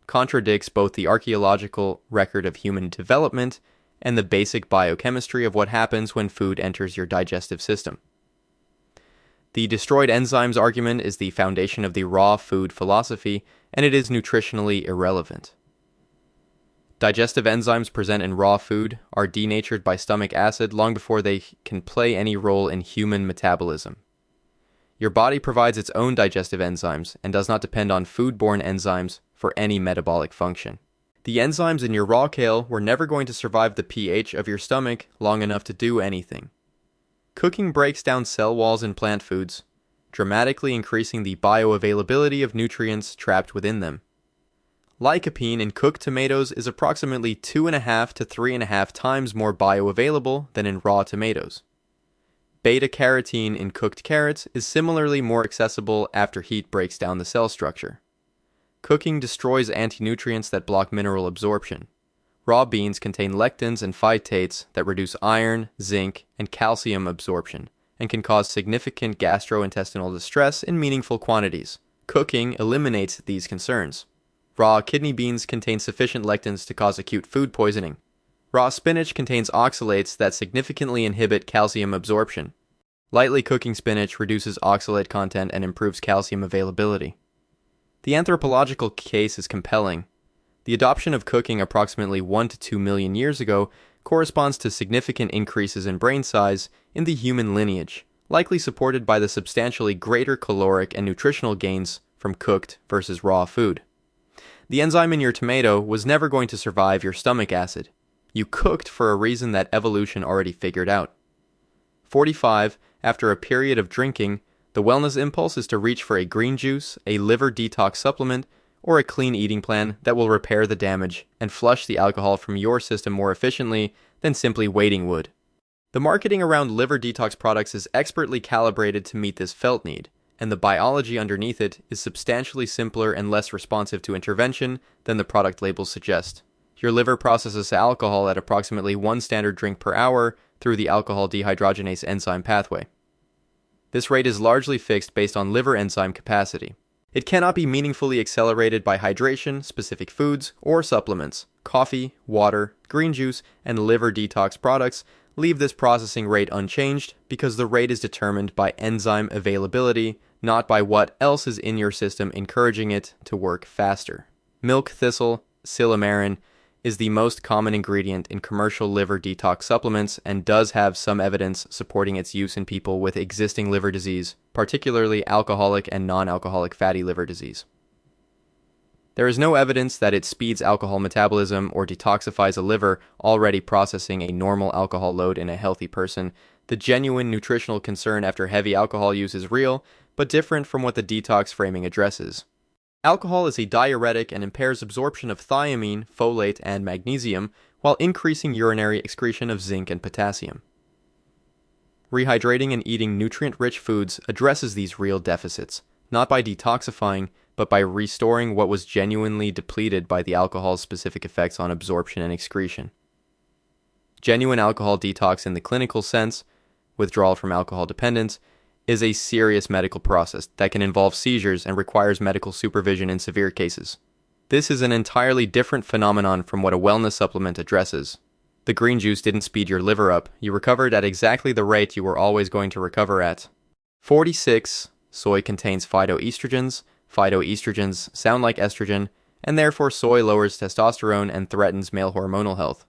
contradicts both the archaeological record of human development and the basic biochemistry of what happens when food enters your digestive system. The destroyed enzymes argument is the foundation of the raw food philosophy, and it is nutritionally irrelevant. Digestive enzymes present in raw food are denatured by stomach acid long before they can play any role in human metabolism. Your body provides its own digestive enzymes and does not depend on foodborne enzymes for any metabolic function. The enzymes in your raw kale were never going to survive the pH of your stomach long enough to do anything. Cooking breaks down cell walls in plant foods, dramatically increasing the bioavailability of nutrients trapped within them. Lycopene in cooked tomatoes is approximately 2.5 to 3.5 times more bioavailable than in raw tomatoes. Beta-carotene in cooked carrots is similarly more accessible after heat breaks down the cell structure. Cooking destroys anti-nutrients that block mineral absorption. Raw beans contain lectins and phytates that reduce iron, zinc, and calcium absorption, and can cause significant gastrointestinal distress in meaningful quantities. Cooking eliminates these concerns. Raw kidney beans contain sufficient lectins to cause acute food poisoning. Raw spinach contains oxalates that significantly inhibit calcium absorption. Lightly cooking spinach reduces oxalate content and improves calcium availability. The anthropological case is compelling. The adoption of cooking approximately 1 to 2 million years ago corresponds to significant increases in brain size in the human lineage, likely supported by the substantially greater caloric and nutritional gains from cooked versus raw food. The enzyme in your tomato was never going to survive your stomach acid. You cooked for a reason that evolution already figured out. 45. After a period of drinking, the wellness impulse is to reach for a green juice, a liver detox supplement, or a clean eating plan that will repair the damage and flush the alcohol from your system more efficiently than simply waiting would. The marketing around liver detox products is expertly calibrated to meet this felt need, and the biology underneath it is substantially simpler and less responsive to intervention than the product labels suggest. Your liver processes alcohol at approximately 1 standard drink per hour through the alcohol dehydrogenase enzyme pathway. This rate is largely fixed based on liver enzyme capacity. It cannot be meaningfully accelerated by hydration, specific foods, or supplements. Coffee, water, green juice, and liver detox products leave this processing rate unchanged because the rate is determined by enzyme availability, not by what else is in your system encouraging it to work faster. Milk thistle, silymarin, is the most common ingredient in commercial liver detox supplements and does have some evidence supporting its use in people with existing liver disease, particularly alcoholic and non-alcoholic fatty liver disease. There is no evidence that it speeds alcohol metabolism or detoxifies a liver already processing a normal alcohol load in a healthy person. The genuine nutritional concern after heavy alcohol use is real, but different from what the detox framing addresses. Alcohol is a diuretic and impairs absorption of thiamine, folate, and magnesium, while increasing urinary excretion of zinc and potassium. Rehydrating and eating nutrient-rich foods addresses these real deficits, not by detoxifying, but by restoring what was genuinely depleted by the alcohol's specific effects on absorption and excretion. Genuine alcohol detox in the clinical sense, withdrawal from alcohol dependence, is a serious medical process that can involve seizures and requires medical supervision in severe cases. This is an entirely different phenomenon from what a wellness supplement addresses. The green juice didn't speed your liver up. You recovered at exactly the rate you were always going to recover at. 46. Soy contains phytoestrogens. Phytoestrogens sound like estrogen, and therefore soy lowers testosterone and threatens male hormonal health.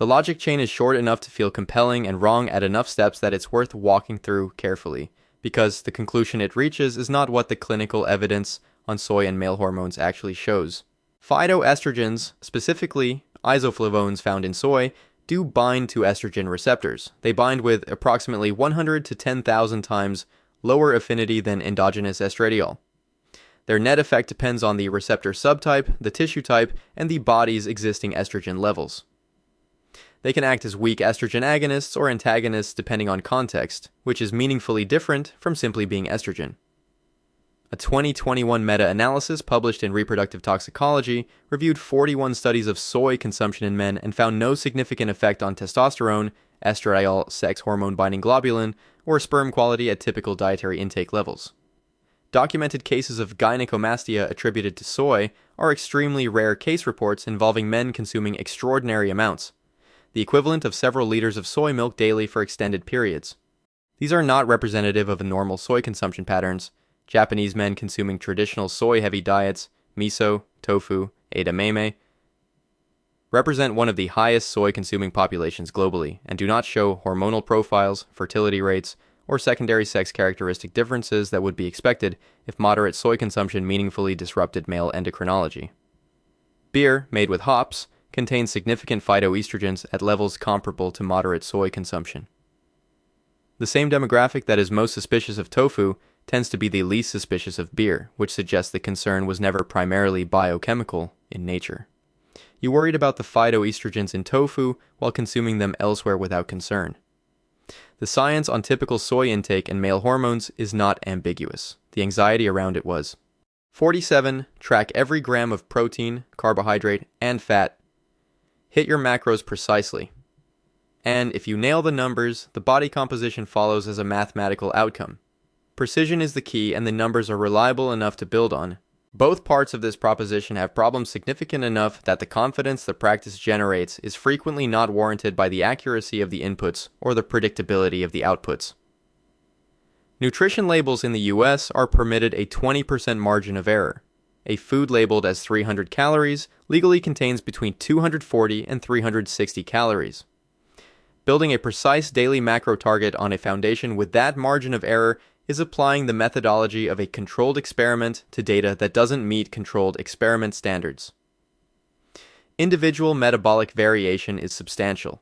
The logic chain is short enough to feel compelling and wrong at enough steps that it's worth walking through carefully, because the conclusion it reaches is not what the clinical evidence on soy and male hormones actually shows. Phytoestrogens, specifically isoflavones found in soy, do bind to estrogen receptors. They bind with approximately 100 to 10,000 times lower affinity than endogenous estradiol. Their net effect depends on the receptor subtype, the tissue type, and the body's existing estrogen levels. They can act as weak estrogen agonists or antagonists depending on context, which is meaningfully different from simply being estrogen. A 2021 meta-analysis published in Reproductive Toxicology reviewed 41 studies of soy consumption in men and found no significant effect on testosterone, estradiol sex hormone-binding globulin, or sperm quality at typical dietary intake levels. Documented cases of gynecomastia attributed to soy are extremely rare case reports involving men consuming extraordinary amounts, the equivalent of several liters of soy milk daily for extended periods. These are not representative of normal soy consumption patterns. Japanese men consuming traditional soy-heavy diets, miso, tofu, edamame, represent one of the highest soy-consuming populations globally and do not show hormonal profiles, fertility rates, or secondary sex characteristic differences that would be expected if moderate soy consumption meaningfully disrupted male endocrinology. Beer, made with hops, contains significant phytoestrogens at levels comparable to moderate soy consumption. The same demographic that is most suspicious of tofu tends to be the least suspicious of beer, which suggests the concern was never primarily biochemical in nature. You worried about the phytoestrogens in tofu while consuming them elsewhere without concern. The science on typical soy intake and male hormones is not ambiguous. The anxiety around it was. 47. Track every gram of protein, carbohydrate, and fat. Hit your macros precisely. And if you nail the numbers, the body composition follows as a mathematical outcome. Precision is the key, and the numbers are reliable enough to build on. Both parts of this proposition have problems significant enough that the confidence the practice generates is frequently not warranted by the accuracy of the inputs or the predictability of the outputs. Nutrition labels in the US are permitted a 20% margin of error. A food labeled as 300 calories legally contains between 240 and 360 calories. Building a precise daily macro target on a foundation with that margin of error is applying the methodology of a controlled experiment to data that doesn't meet controlled experiment standards. Individual metabolic variation is substantial.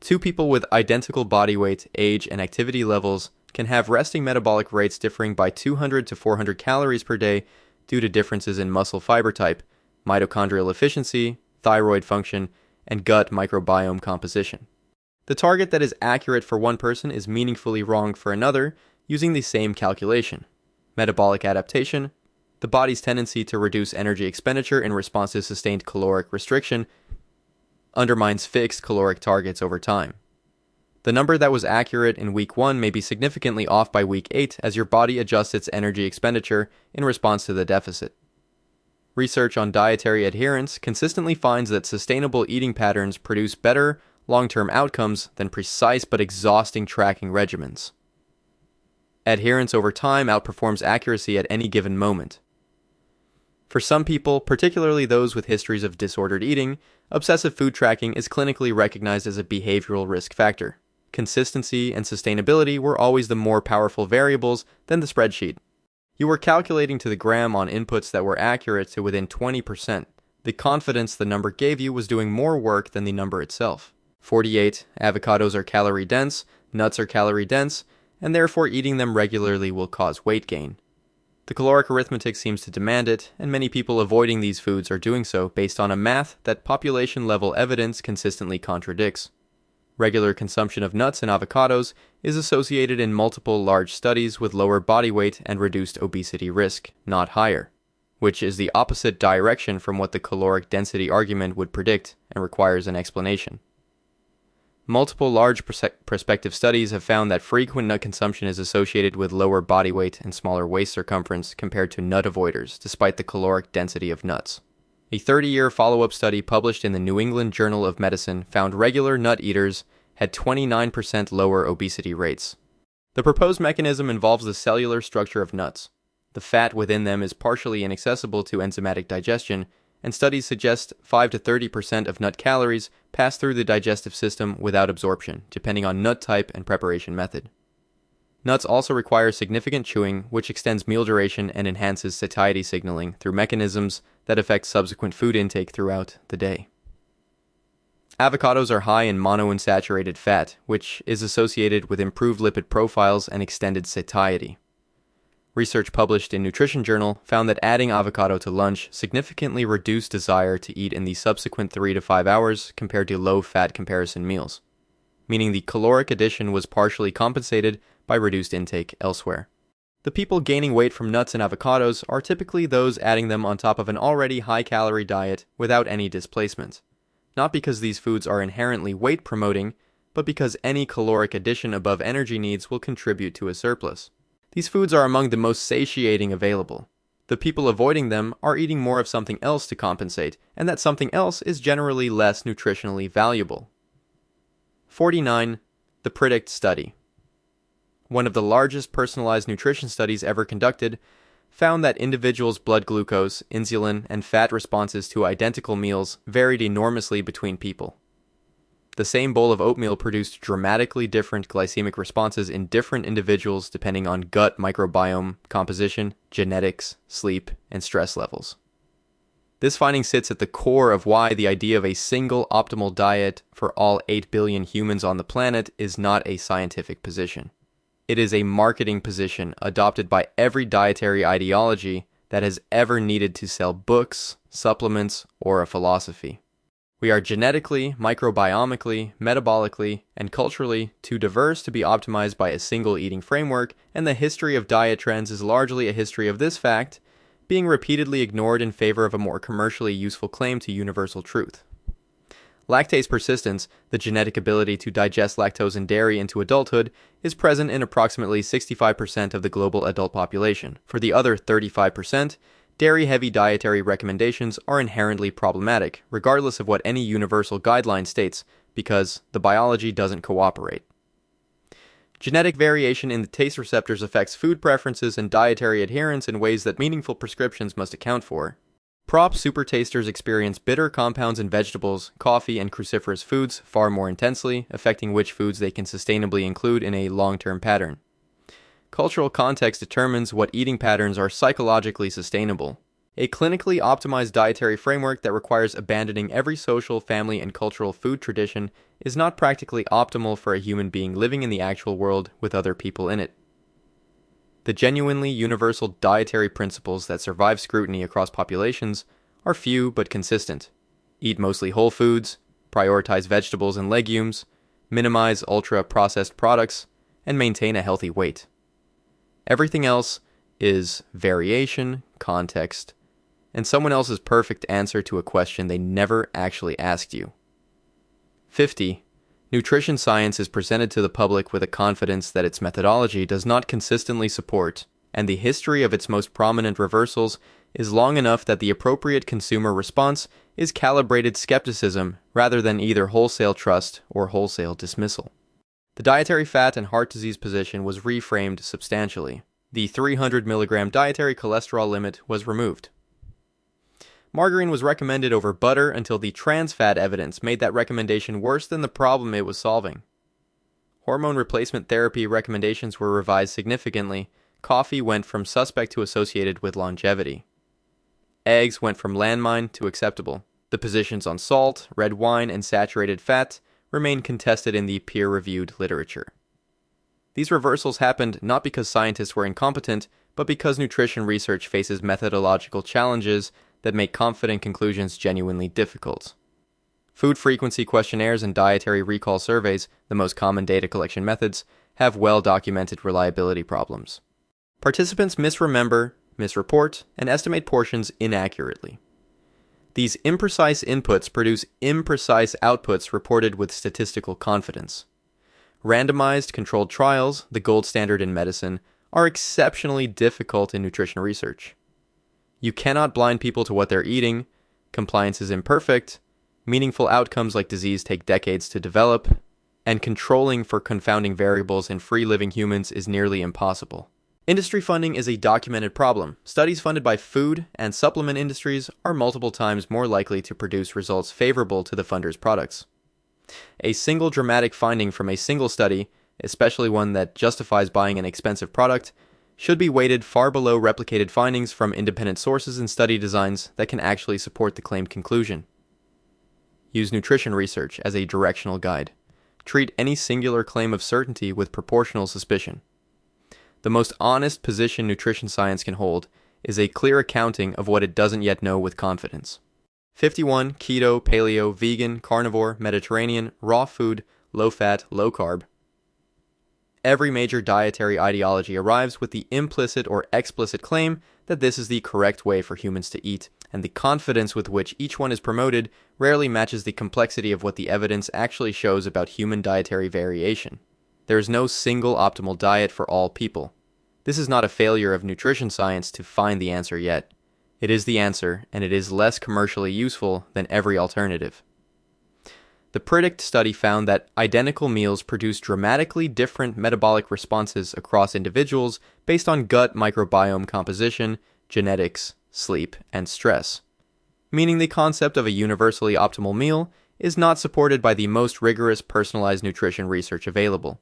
Two people with identical body weight, age, and activity levels can have resting metabolic rates differing by 200 to 400 calories per day due to differences in muscle fiber type, mitochondrial efficiency, thyroid function, and gut microbiome composition. The target that is accurate for one person is meaningfully wrong for another using the same calculation. Metabolic adaptation, the body's tendency to reduce energy expenditure in response to sustained caloric restriction, undermines fixed caloric targets over time. The number that was accurate in week 1 may be significantly off by week 8 as your body adjusts its energy expenditure in response to the deficit. Research on dietary adherence consistently finds that sustainable eating patterns produce better long-term outcomes than precise but exhausting tracking regimens. Adherence over time outperforms accuracy at any given moment. For some people, particularly those with histories of disordered eating, obsessive food tracking is clinically recognized as a behavioral risk factor. Consistency and sustainability were always the more powerful variables than the spreadsheet. You were calculating to the gram on inputs that were accurate to within 20%. The confidence the number gave you was doing more work than the number itself. 48. Avocados are calorie dense, nuts are calorie dense, and therefore eating them regularly will cause weight gain. The caloric arithmetic seems to demand it, and many people avoiding these foods are doing so based on a math that population-level evidence consistently contradicts. Regular consumption of nuts and avocados is associated in multiple large studies with lower body weight and reduced obesity risk, not higher, which is the opposite direction from what the caloric density argument would predict and requires an explanation. Multiple large prospective studies have found that frequent nut consumption is associated with lower body weight and smaller waist circumference compared to nut avoiders, despite the caloric density of nuts. A 30-year follow-up study published in the New England Journal of Medicine found regular nut eaters had 29% lower obesity rates. The proposed mechanism involves the cellular structure of nuts. The fat within them is partially inaccessible to enzymatic digestion, and studies suggest 5 to 30% of nut calories pass through the digestive system without absorption, depending on nut type and preparation method. Nuts also require significant chewing, which extends meal duration and enhances satiety signaling through mechanisms that affect subsequent food intake throughout the day. Avocados are high in monounsaturated fat, which is associated with improved lipid profiles and extended satiety. Research published in Nutrition Journal found that adding avocado to lunch significantly reduced desire to eat in the subsequent 3 to 5 hours compared to low-fat comparison meals, meaning the caloric addition was partially compensated by reduced intake elsewhere. The people gaining weight from nuts and avocados are typically those adding them on top of an already high-calorie diet without any displacement. Not because these foods are inherently weight-promoting, but because any caloric addition above energy needs will contribute to a surplus. These foods are among the most satiating available. The people avoiding them are eating more of something else to compensate, and that something else is generally less nutritionally valuable. 49. The PREDICT study. One of the largest personalized nutrition studies ever conducted found that individuals' blood glucose, insulin, and fat responses to identical meals varied enormously between people. The same bowl of oatmeal produced dramatically different glycemic responses in different individuals depending on gut microbiome composition, genetics, sleep, and stress levels. This finding sits at the core of why the idea of a single optimal diet for all 8 billion humans on the planet is not a scientific position. It is a marketing position adopted by every dietary ideology that has ever needed to sell books, supplements, or a philosophy. We are genetically, microbiomically, metabolically, and culturally too diverse to be optimized by a single eating framework, and the history of diet trends is largely a history of this fact being repeatedly ignored in favor of a more commercially useful claim to universal truth. Lactase persistence, the genetic ability to digest lactose in dairy into adulthood, is present in approximately 65% of the global adult population. For the other 35%, dairy-heavy dietary recommendations are inherently problematic, regardless of what any universal guideline states, because the biology doesn't cooperate. Genetic variation in the taste receptors affects food preferences and dietary adherence in ways that meaningful prescriptions must account for. Prop super tasters experience bitter compounds in vegetables, coffee, and cruciferous foods far more intensely, affecting which foods they can sustainably include in a long-term pattern. Cultural context determines what eating patterns are psychologically sustainable. A clinically optimized dietary framework that requires abandoning every social, family, and cultural food tradition is not practically optimal for a human being living in the actual world with other people in it. The genuinely universal dietary principles that survive scrutiny across populations are few but consistent. Eat mostly whole foods, prioritize vegetables and legumes, minimize ultra-processed products, and maintain a healthy weight. Everything else is variation, context, and someone else's perfect answer to a question they never actually asked you. 50. Nutrition science is presented to the public with a confidence that its methodology does not consistently support, and the history of its most prominent reversals is long enough that the appropriate consumer response is calibrated skepticism rather than either wholesale trust or wholesale dismissal. The dietary fat and heart disease position was reframed substantially. The 300 mg dietary cholesterol limit was removed. Margarine was recommended over butter until the trans fat evidence made that recommendation worse than the problem it was solving. Hormone replacement therapy recommendations were revised significantly. Coffee went from suspect to associated with longevity. Eggs went from landmine to acceptable. The positions on salt, red wine, and saturated fat remain contested in the peer-reviewed literature. These reversals happened not because scientists were incompetent, but because nutrition research faces methodological challenges that make confident conclusions genuinely difficult. Food frequency questionnaires and dietary recall surveys, the most common data collection methods, have well-documented reliability problems. Participants misremember, misreport, and estimate portions inaccurately. These imprecise inputs produce imprecise outputs reported with statistical confidence. Randomized controlled trials, the gold standard in medicine, are exceptionally difficult in nutrition research. You cannot blind people to what they're eating, compliance is imperfect, meaningful outcomes like disease take decades to develop, and controlling for confounding variables in free-living humans is nearly impossible. Industry funding is a documented problem. Studies funded by food and supplement industries are multiple times more likely to produce results favorable to the funder's products. A single dramatic finding from a single study, especially one that justifies buying an expensive product, should be weighted far below replicated findings from independent sources and study designs that can actually support the claimed conclusion. Use nutrition research as a directional guide. Treat any singular claim of certainty with proportional suspicion. The most honest position nutrition science can hold is a clear accounting of what it doesn't yet know with confidence. 51. Keto, paleo, vegan, carnivore, Mediterranean, raw food, low fat, low carb. Every major dietary ideology arrives with the implicit or explicit claim that this is the correct way for humans to eat, and the confidence with which each one is promoted rarely matches the complexity of what the evidence actually shows about human dietary variation. There is no single optimal diet for all people. This is not a failure of nutrition science to find the answer yet. It is the answer, and it is less commercially useful than every alternative. The PREDICT study found that identical meals produce dramatically different metabolic responses across individuals based on gut microbiome composition, genetics, sleep, and stress. Meaning the concept of a universally optimal meal is not supported by the most rigorous personalized nutrition research available.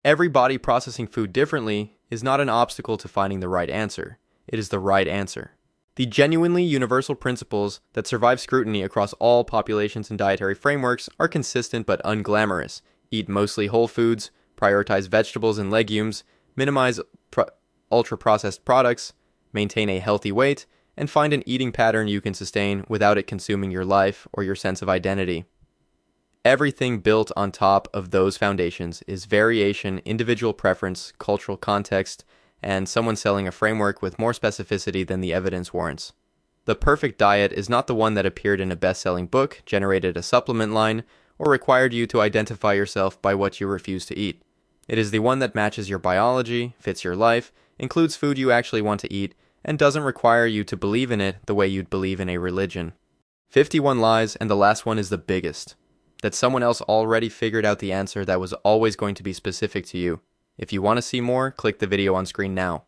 Every body processing food differently is not an obstacle to finding the right answer. It is the right answer. The genuinely universal principles that survive scrutiny across all populations and dietary frameworks are consistent but unglamorous. Eat mostly whole foods, prioritize vegetables and legumes, minimize ultra-processed products, maintain a healthy weight, and find an eating pattern you can sustain without it consuming your life or your sense of identity. Everything built on top of those foundations is variation, individual preference, cultural context, and someone selling a framework with more specificity than the evidence warrants. The perfect diet is not the one that appeared in a best-selling book, generated a supplement line, or required you to identify yourself by what you refuse to eat. It is the one that matches your biology, fits your life, includes food you actually want to eat, and doesn't require you to believe in it the way you'd believe in a religion. 51 lies, and the last one is the biggest. That someone else already figured out the answer that was always going to be specific to you. If you want to see more, click the video on screen now.